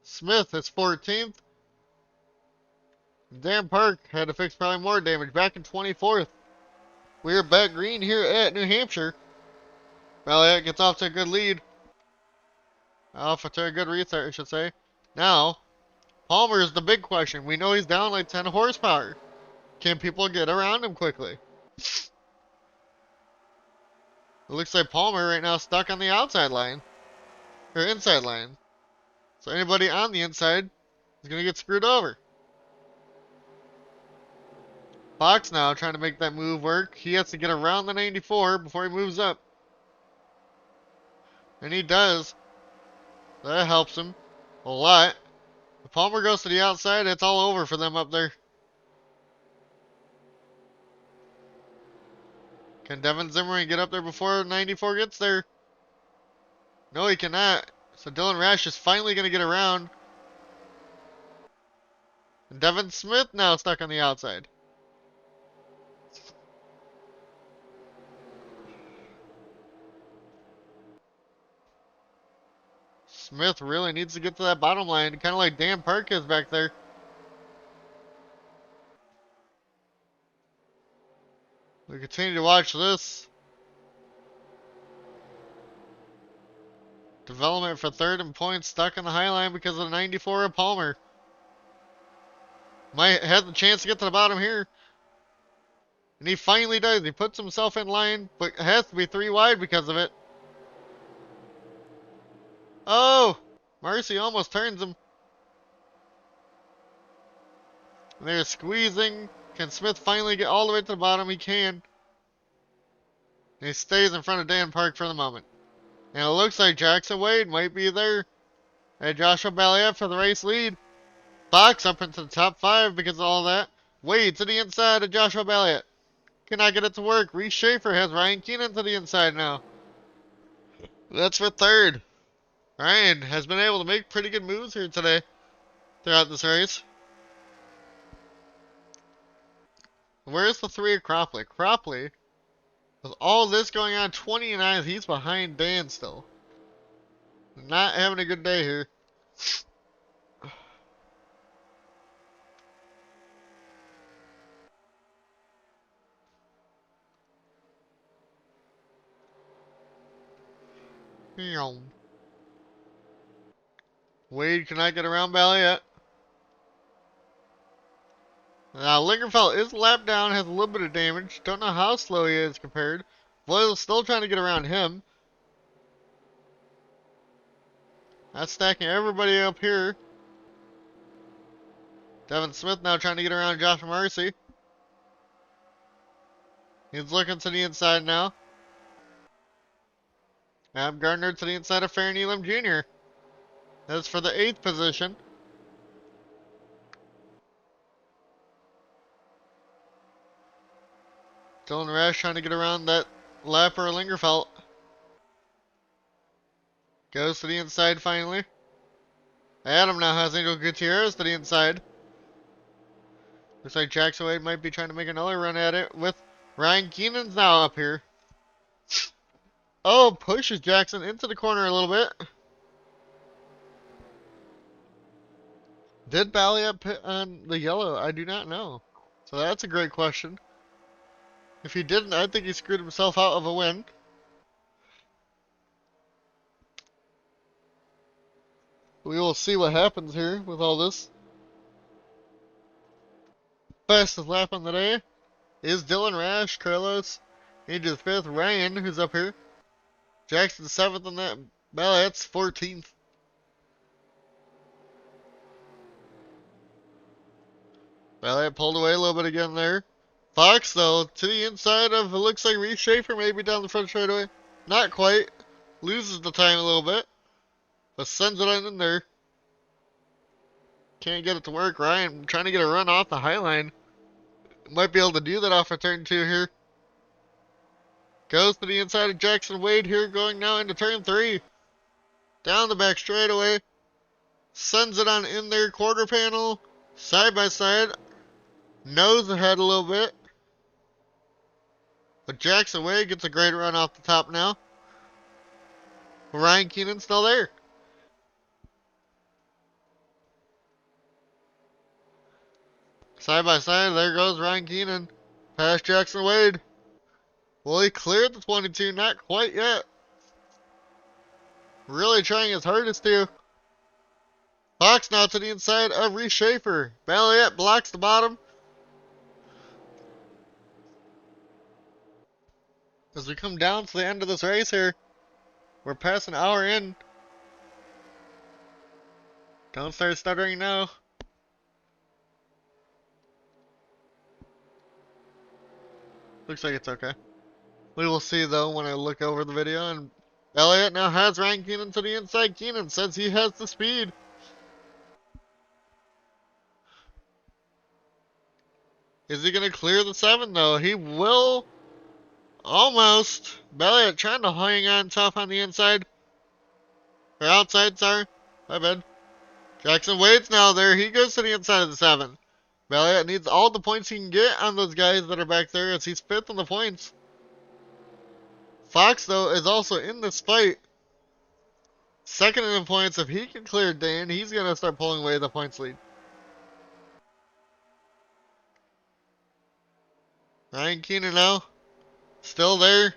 Smith is 14th. Dan Park had to fix probably more damage back in 24th. We're back green here at New Hampshire. Balliet gets off to a good lead. Off to a good restart, I should say. Now, Palmer is the big question. We know he's down like 10 horsepower. Can people get around him quickly? It looks like Palmer right now stuck on the outside line. Or inside line. So anybody on the inside is going to get screwed over. Fox now trying to make that move work. He has to get around the 94 before he moves up. And he does. That helps him a lot. If Palmer goes to the outside, it's all over for them up there. Can Devin Zimmerman get up there before 94 gets there? No, he cannot. So Dylan Rash is finally going to get around. And Devin Smith now stuck on the outside. Smith really needs to get to that bottom line, kind of like Dan Park is back there. We continue to watch this. Development for third and points stuck on the high line because of the 94 of Palmer. Might have the chance to get to the bottom here. And he finally does. He puts himself in line, but has to be 3 wide because of it. Oh! Marcy almost turns him. And they're squeezing. Can Smith finally get all the way to the bottom? He can. And he stays in front of Dan Park for the moment. And it looks like Jackson Wade might be there. And Joshua Balliet for the race lead. Fox up into the top 5 because of all that. Wade to the inside of Joshua Balliet. Cannot get it to work. Reese Schaefer has Ryan Keenan to the inside now. That's for third. Ryan has been able to make pretty good moves here today throughout this race. Where's the 3 of Cropley? Cropley, with all this going on, 29th, he's behind Dan still. Not having a good day here. Wade cannot get around Balliet. Now, Lingerfeld is lapped down, has a little bit of damage. Don't know how slow he is compared. Voiles still trying to get around him. That's stacking everybody up here. Devin Smith now trying to get around Josh Marcy. He's looking to the inside now. Adam Gardner to the inside of Farron Elam Jr. That's for the 8th position. Dylan Rash trying to get around that lapper Lingerfeld. Goes to the inside finally. Adam now has Angel Gutierrez to the inside. Looks like Jackson Wade might be trying to make another run at it with Ryan Keenan's now up here. Oh, pushes Jackson into the corner a little bit. Did Balliet pit on the yellow? I do not know. So that's a great question. If he didn't, I think he screwed himself out of a win. We will see what happens here with all this. Fastest lap on the day is Dylan Rash, Carlos, Angel 5th, Ryan, who's up here. Jackson 7th on that. Balliet's 14th. Balliet pulled away a little bit again there. Fox, though, to the inside of, it looks like Reese Schaefer, maybe down the front straightaway. Not quite. Loses the time a little bit. But sends it on in there. Can't get it to work. Ryan trying to get a run off the high line. Might be able to do that off of turn 2 here. Goes to the inside of Jackson Wade here, going now into turn 3. Down the back straightaway. Sends it on in there, quarter panel. Side by side. Nose ahead a little bit. But Jackson Wade gets a great run off the top now. Ryan Keenan still there. Side by side, there goes Ryan Keenan. Past Jackson Wade. Well, he cleared the 22, not quite yet. Really trying his hardest to. Fox now to the inside of Reese Schaefer. Balliet blocks the bottom. As we come down to the end of this race here, we're past an hour in. Don't start stuttering now. Looks like it's okay. We will see though when I look over the video. And Elliott now has Ryan Keenan to the inside. Keenan says he has the speed. Is he going to clear the 7 though? He will. Almost. Elliott trying to hang on tough on the inside. Or outside, sorry. My bad. Jackson Wade's now there. He goes to the inside of the 7. Elliott needs all the points he can get on those guys that are back there as he's 5th in the points. Fox, though, is also in this fight. 2nd in the points. If he can clear Dan, he's going to start pulling away the points lead. Ryan Keenan now. Still there.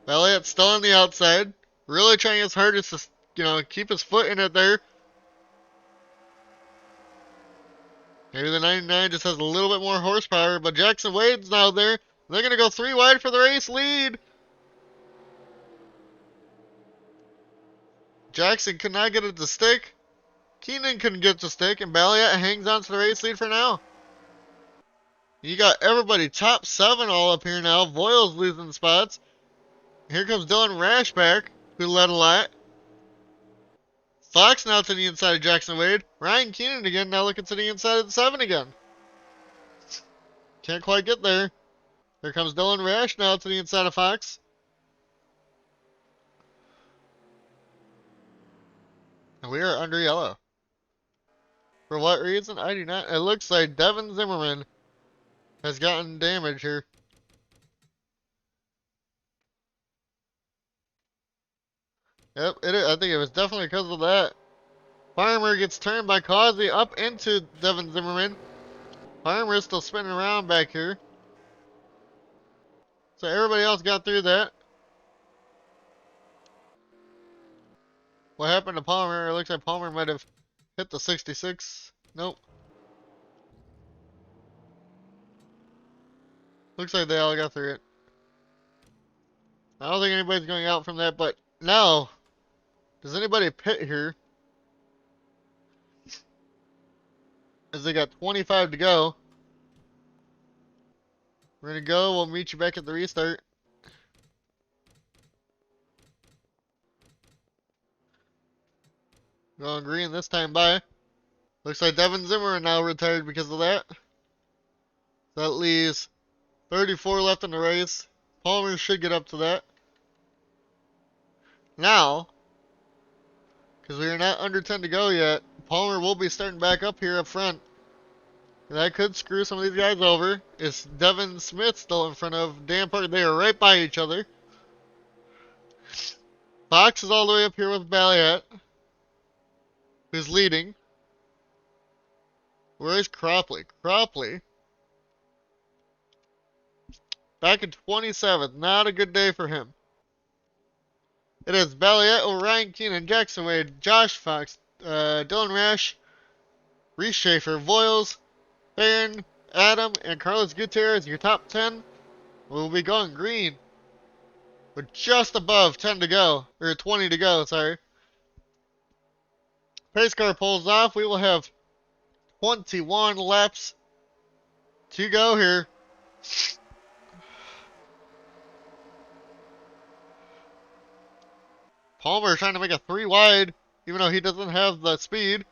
Elliott still on the outside. Really trying his hardest to, keep his foot in it there. Maybe the 99 just has a little bit more horsepower, but Jackson Wade's now there. They're going to go 3 wide for the race lead. Jackson could not get it to stick. Keenan couldn't get it to stick, and Balliet hangs on to the race lead for now. You got everybody top 7 all up here now. Voiles losing spots. Here comes Dylan Rash back, who led a lot. Fox now to the inside of Jackson Wade. Ryan Keenan again, now looking to the inside of the 7 again. Can't quite get there. Here comes Dylan Rash now to the inside of Fox. And we are under yellow. For what reason? I do not. It looks like Devin Zimmerman has gotten damage here. Yep, it is. I think it was definitely because of that. Farmer gets turned by Causey up into Devin Zimmerman. Farmer is still spinning around back here. So everybody else got through that. What happened to Palmer? It looks like Palmer might have hit the 66. Nope. Looks like they all got through it. I don't think anybody's going out from that, but now, does anybody pit here? As they got 25 to go. We're going to go. We'll meet you back at the restart. Going green this time by. Looks like Devin Zimmer now retired because of that. That leaves 34 left in the race. Palmer should get up to that. Now, because we are not under 10 to go yet, Palmer will be starting back up here up front. And that could screw some of these guys over. Is Devin Smith still in front of Dan Parker? They are right by each other. Fox is all the way up here with Balliet, who's leading. Where is Cropley? Cropley, back in 27th. Not a good day for him. It is Balliet, Ryan Keenan, Jackson Wade, Josh Fox, Dylan Rash, Reese Schaefer, Voiles, Barron, Adam, and Carlos Gutierrez. Your top 10 will be going green. We're just above 10 to go, or 20 to go, sorry. Pace car pulls off. We will have 21 laps to go here. Palmer trying to make a 3 wide, even though he doesn't have the speed.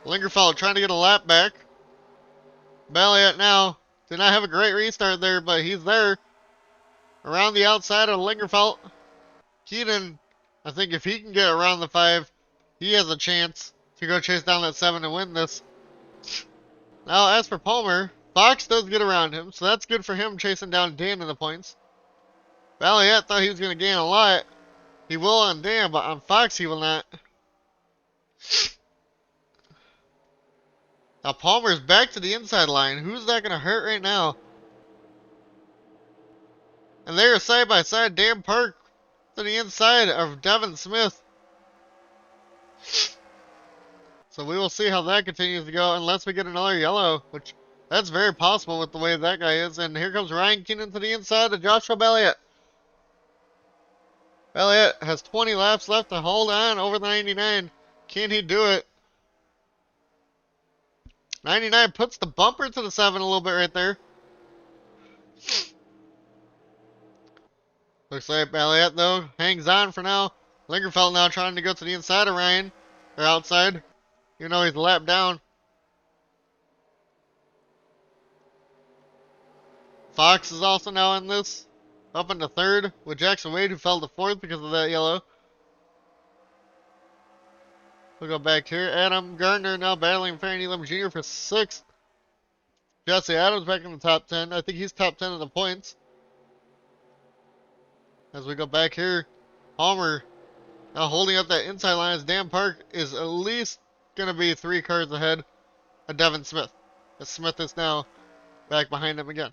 Lingerfeld trying to get a lap back. Balliet now did not have a great restart there, but he's there. Around the outside of Lingerfeld. Keenan, I think if he can get around the 5, he has a chance to go chase down that 7 and win this. Now, as for Palmer, Fox does get around him, so that's good for him chasing down Dan in the points. Valiant thought he was going to gain a lot. He will on Dan, but on Fox he will not. Now Palmer's back to the inside line. Who's that going to hurt right now? And they are side by side. Dan Park to the inside of Devin Smith. So we will see how that continues to go unless we get another yellow, which that's very possible with the way that guy is. And here comes Ryan Keenan to the inside of Joshua Balliet. Balliet has 20 laps left to hold on over the 99. Can he do it? 99 puts the bumper to the 7 a little bit right there. Looks like Balliet, though, hangs on for now. Lingerfeld now trying to go to the inside of Ryan. Or outside. You know he's a lap down. Fox is also now in this. Up into 3rd with Jackson Wade, who fell to 4th because of that yellow. We'll go back here. Adam Gardner now battling Farron Elam Jr. for 6th. Jesse Adams back in the top 10. I think he's top 10 in the points. As we go back here, Palmer now holding up that inside line as Dan Park is at least going to be 3 cars ahead of Devin Smith. As Smith is now back behind him again.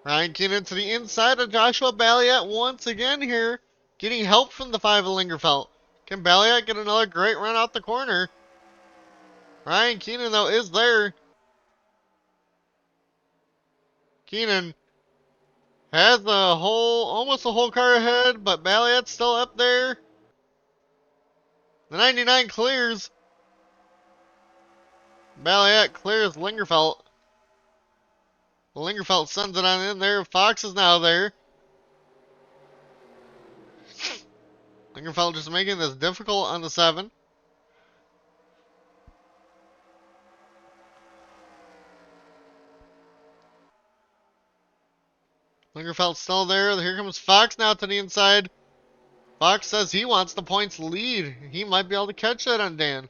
Ryan Keenan to the inside of Joshua Balliet once again here, getting help from the 5 of Lingerfeld. Can Balliet get another great run out the corner? Ryan Keenan, though, is there. Keenan has almost a whole car ahead, but Balliet's still up there. The 99 clears. Balliet clears Lingerfeld. Lingerfeld sends it on in there. Fox is now there. Lingerfeld just making this difficult on the 7. Lingerfeld's still there. Here comes Fox now to the inside. Fox says he wants the points lead. He might be able to catch that on Dan.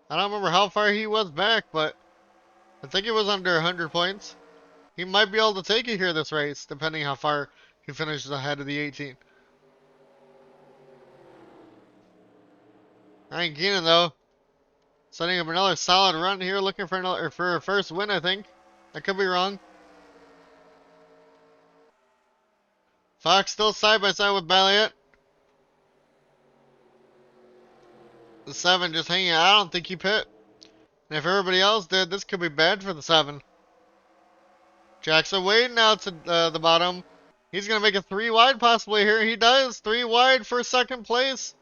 I don't remember how far he was back, but I think it was under 100 points. He might be able to take it here this race, depending how far he finishes ahead of the 18. Ryan Keenan, though, setting up another solid run here, looking for a first win, I think. I could be wrong. Fox still side by side with Balliet. The 7 just hanging out. I don't think he pit. And if everybody else did, this could be bad for the 7. Jackson Wade now to the bottom. He's going to make it 3 wide possibly here. He does. 3 wide for 2nd place.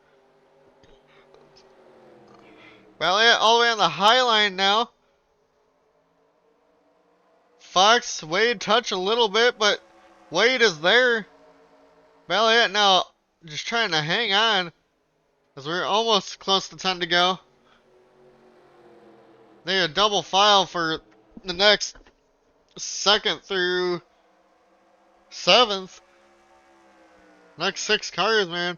Balliet all the way on the high line now. Fox, Wade touch a little bit, but Wade is there. Balliet now just trying to hang on as we're almost close to 10 to go. They are double file for the next 2nd through 7th. Next 6 cars, man.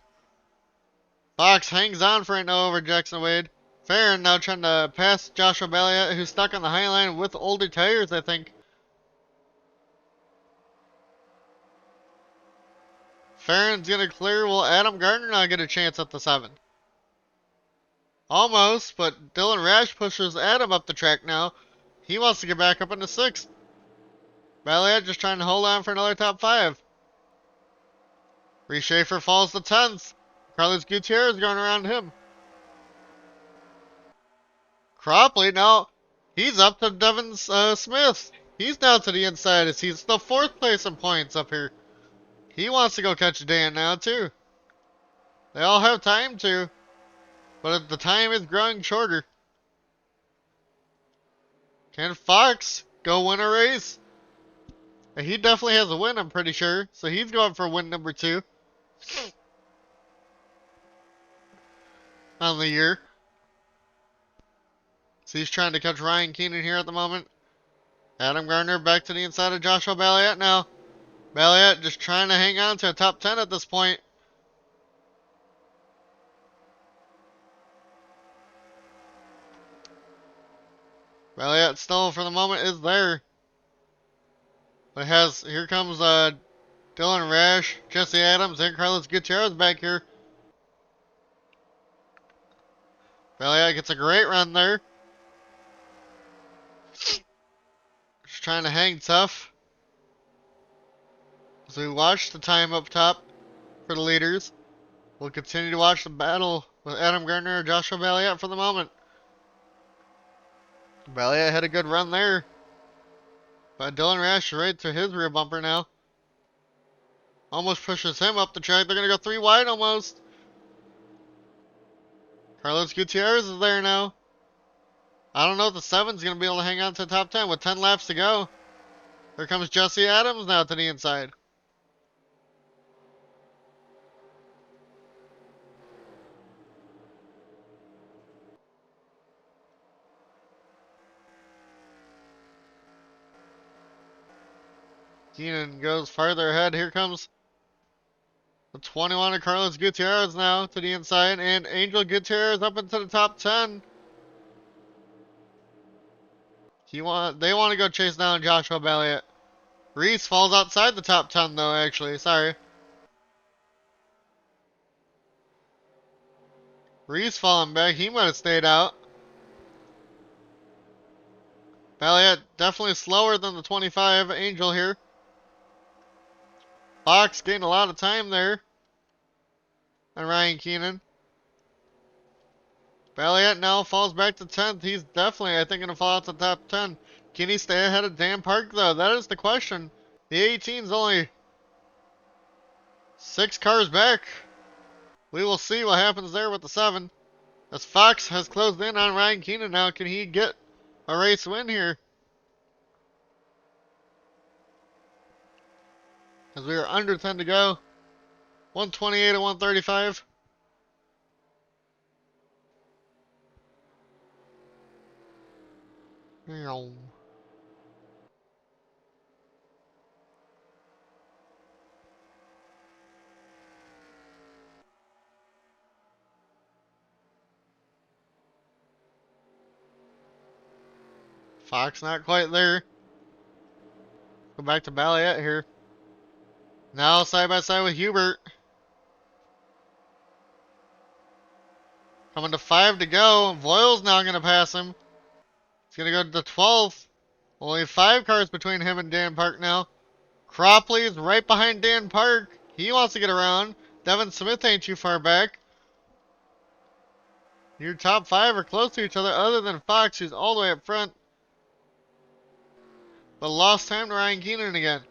Fox hangs on for right now over Jackson Wade. Farron now trying to pass Joshua Balliet, who's stuck on the high line with older tires, I think. Farron's going to clear. Will Adam Gardner now get a chance at the 7? Almost, but Dylan Rash pushes Adam up the track now. He wants to get back up into 6th. Balliet just trying to hold on for another top 5. Reese Schaefer falls to 10th. Carlos Gutierrez going around him. Cropley now, he's up to Devin Smith. He's now to the inside as he's the 4th place in points up here. He wants to go catch Dan now too. They all have time to, but the time is growing shorter. Can Fox go win a race? He definitely has a win, I'm pretty sure. So he's going for win number 2 on the year. So he's trying to catch Ryan Keenan here at the moment. Adam Gardner back to the inside of Joshua Balliet now. Balliet just trying to hang on to a top 10 at this point. Balliet still, for the moment, is there. But here comes Dylan Rash, Jesse Adams, and Carlos Gutierrez back here. Balliet gets a great run there. Just trying to hang tough. So we watch the time up top for the leaders. We'll continue to watch the battle with Adam Gardner and Joshua Balliet for the moment. Balliet had a good run there. But Dylan Rash right to his rear bumper now. Almost pushes him up the track. They're going to go 3 wide almost. Carlos Gutierrez is there now. I don't know if the 7's going to be able to hang on to the top 10 with 10 laps to go. Here comes Jesse Adams now to the inside. Keenan goes farther ahead. Here comes the 21 of Carlos Gutierrez now to the inside. And Angel Gutierrez up into the top 10. They want to go chase down Joshua Balliet. Reese falls outside the top 10 though, actually. Sorry. Reese falling back. He might have stayed out. Balliet definitely slower than the 25 Angel here. Fox gained a lot of time there. And Ryan Keenan. Balliet now falls back to 10th. He's definitely, I think, going to fall out to the top 10. Can he stay ahead of Dan Park, though? That is the question. The 18's only 6 cars back. We will see what happens there with the 7. As Fox has closed in on Ryan Keenan now, can he get a race win here? As we are under 10 to go. 128 to 135. Fox not quite there. Go back to Balliet here. Now side by side with Hubert. Coming to 5 to go. Voil's now going to pass him. He's going to go to 12th. Only 5 cars between him and Dan Park now. Cropley is right behind Dan Park. He wants to get around. Devin Smith ain't too far back. Your top 5 are close to each other other than Fox, who's all the way up front. But lost time to Ryan Keenan again.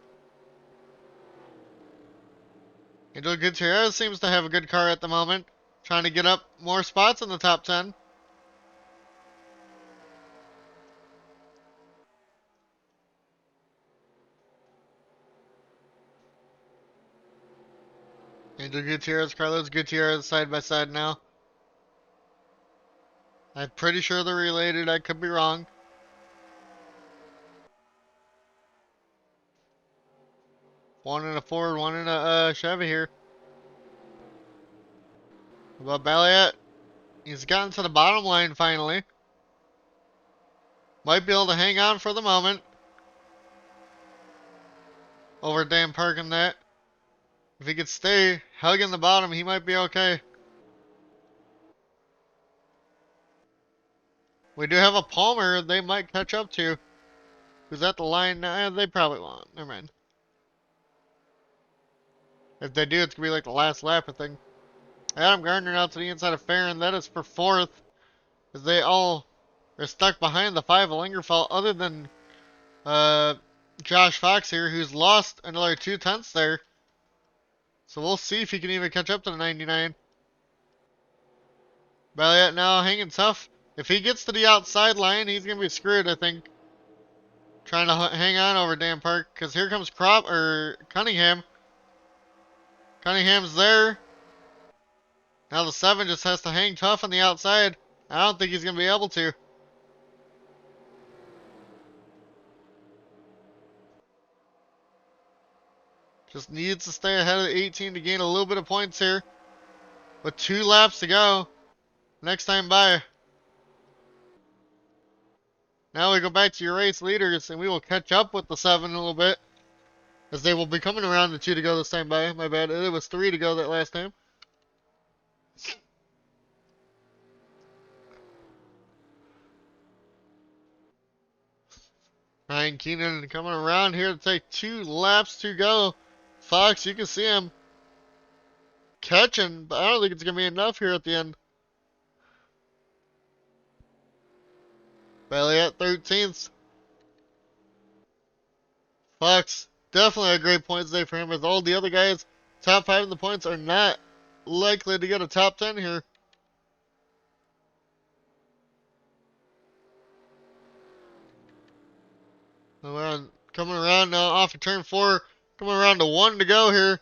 Angel Gutierrez seems to have a good car at the moment. Trying to get up more spots in the top 10. Angel Gutierrez, Carlos Gutierrez side by side now. I'm pretty sure they're related. I could be wrong. One in a Ford, one in a Chevy here. What about Balliet? He's gotten to the bottom line finally. Might be able to hang on for the moment. Over Dan Park and that. If he could stay hugging the bottom, he might be okay. We do have a Palmer they might catch up to. Who's at the line now? They probably won't. Never mind. If they do, it's going to be like the last lap, I think. Adam Gardner now to the inside of Farron. That is for 4th. As they all are stuck behind the 5 of Lingerfeld, other than Josh Fox here, who's lost another 2/10 there. So we'll see if he can even catch up to the 99. Balliet now hanging tough. If he gets to the outside line, he's going to be screwed, I think. Trying to hang on over Dan Park, because here comes Cunningham. Cunningham's there. Now the 7 just has to hang tough on the outside. I don't think he's going to be able to. Just needs to stay ahead of the 18 to gain a little bit of points here. With 2 laps to go. Next time by. Now we go back to your race leaders, and we will catch up with the 7 a little bit. As they will be coming around to 2 to go this time by. My bad. It was 3 to go that last time. Ryan Keenan coming around here to take 2 laps to go. Fox, you can see him catching, but I don't think it's going to be enough here at the end. Bailey at 13th. Fox, definitely a great points day for him, as all the other guys, top 5 in the points, are not likely to get a top 10 here. Coming around now off of turn 4, coming around to 1 to go here.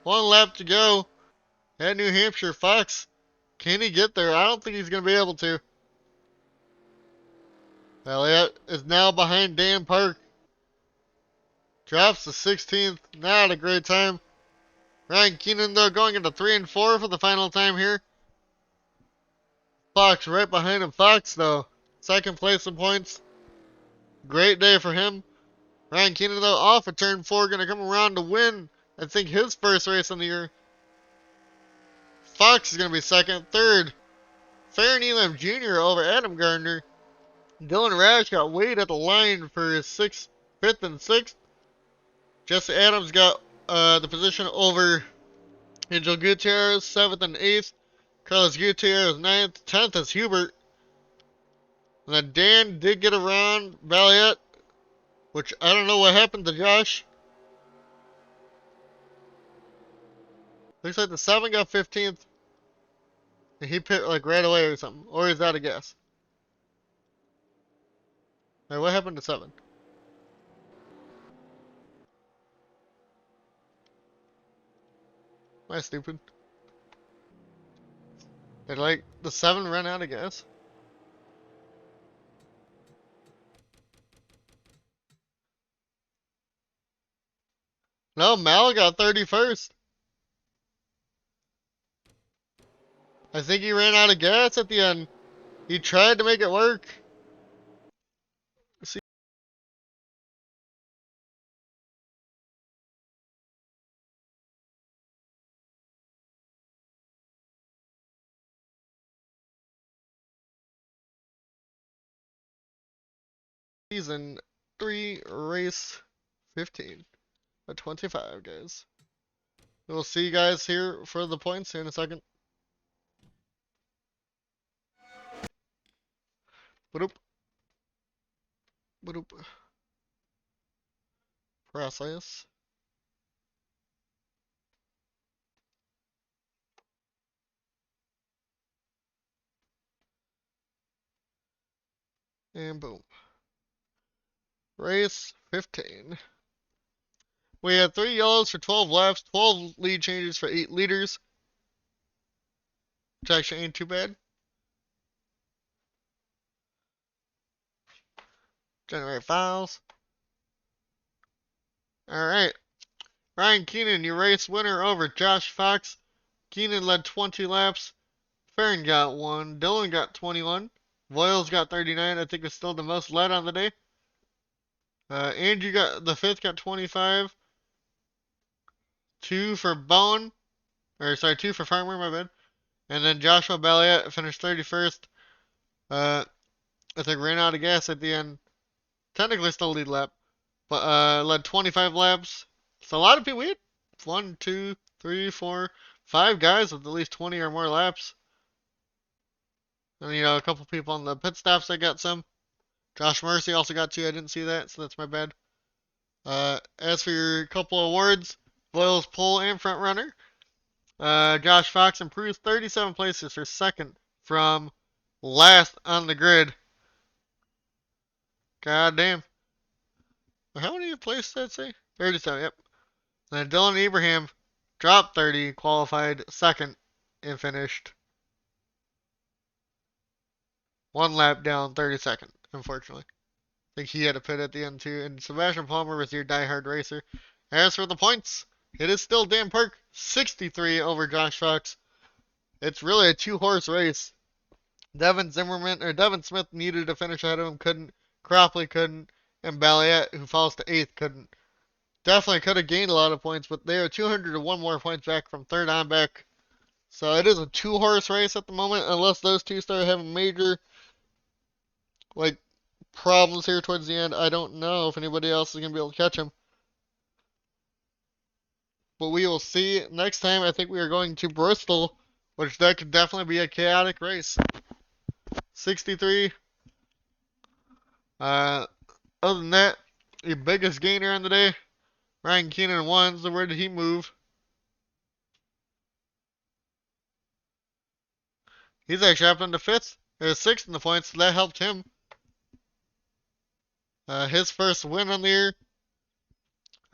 1 lap to go at New Hampshire. Fox, can he get there? I don't think he's going to be able to. Elliott is now behind Dan Park. Drops to 16th. Not a great time. Ryan Keenan, though, going into 3 and 4 for the final time here. Fox right behind him. Fox, though, second place in points. Great day for him. Ryan Keenan, though, off of turn 4, going to come around to win, I think, his first race of the year. Fox is going to be second. Third, Farron Elam Jr. over Adam Gardner. Dylan Rash got Wade at the line for his 5th and 6th. Jesse Adams got the position over Angel Gutierrez, 7th and 8th. Carlos Gutierrez, 9th. 10th is Hubert. And then Dan did get around Valiant, which I don't know what happened to Josh. Looks like the 7 got 15th. And he pit like right away or something. Or is that a guess? Alright, what happened to 7? Am I stupid? Did like the 7 run out of gas? No, Mal got 31st. I think he ran out of gas at the end. He tried to make it work. See. Season 3, race 15 at 25, guys. We'll see you guys here for the points here in a second. Boop. Boop. Process. And boom. Race 15. We had 3 yellows for 12 laps, 12 lead changes for 8 leaders. Which actually ain't too bad. Generate files. Alright. Ryan Keenan, your race winner over Josh Fox. Keenan led 20 laps. Farron got 1. Dylan got 21. Voiles got 39. I think it's still the most led on the day. Andrew got the 5th, got 25. 2 for Bone. Or sorry, 2 for Farmer, my bad. And then Joshua Balliet finished 31st. I think ran out of gas at the end. Technically still lead lap. But led 25 laps. So a lot of people. We had 1, 2, 3, 4, 5 guys with at least 20 or more laps. And you know, a couple people on the pit stops that got some. Josh Mercy also got 2. I didn't see that, so that's my bad. As for your couple awards, Voiles pole and front runner. Josh Fox improves 37 places for second from last on the grid. God damn. How many places did that say? 37, yep. And then Dylan Abraham dropped 30, qualified second, and finished 1 lap down, 32nd, unfortunately. think he had a pit at the end too. And Sebastian Palmer was your diehard racer. As for the points, it is still Dan Park 63 over Josh Fox. It's really a two-horse race. Devin Smith needed to finish ahead of him, couldn't. Cropley couldn't, and Balliet, who falls to 8th, couldn't. Definitely could have gained a lot of points, but they are 200 to 1 more points back from third on back. So it is a two-horse race at the moment, unless those two start having major like problems here towards the end. I don't know if anybody else is gonna be able to catch him, but we will see next time. I think we are going to Bristol, which that could definitely be a chaotic race. 63. Other than that, your biggest gainer on the day, Ryan Keenan won. So where did he move? He's actually up into 5th or 6th in the points, so that helped him. His first win on the year.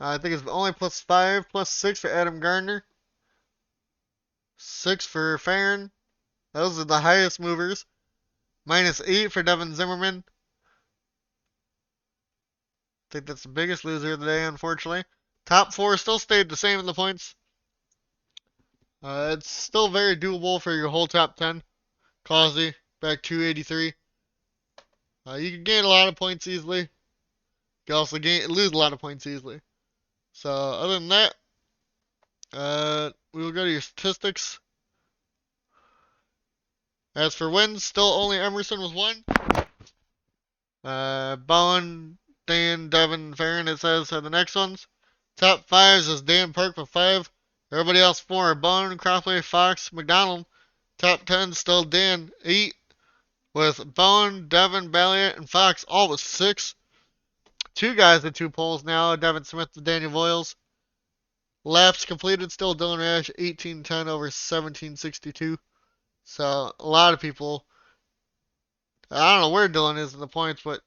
I think it's only +5, +6 for Adam Gardner. 6 for Farron. Those are the highest movers. -8 for Devin Zimmerman. I think that's the biggest loser of the day, unfortunately. Top 4 still stayed the same in the points. It's still very doable for your whole top 10. Causey, back 283. You can gain a lot of points easily. You can also lose a lot of points easily. So, other than that, we will go to your statistics. As for wins, still only Emerson was 1. Bowen, Dan, Devin, Farron, it says, are the next ones. Top 5s is Dan Park with 5. Everybody else 4. Bowen, Cropley, Fox, McDonald. Top 10 still Dan, 8. With Bowen, Devin, Balliet, and Fox all with 6. 2 guys with 2 poles now, Devin Smith and Daniel Voiles. Laps completed still Dylan Rash, 1810 over 1762. So a lot of people. I don't know where Dylan is in the points, but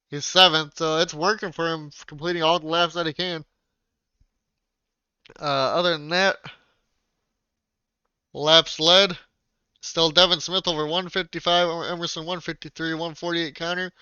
he's 7th, so it's working for him, completing all the laps that he can. Other than that, laps led. Still Devin Smith over 155, over Emerson 153, 148 Connor.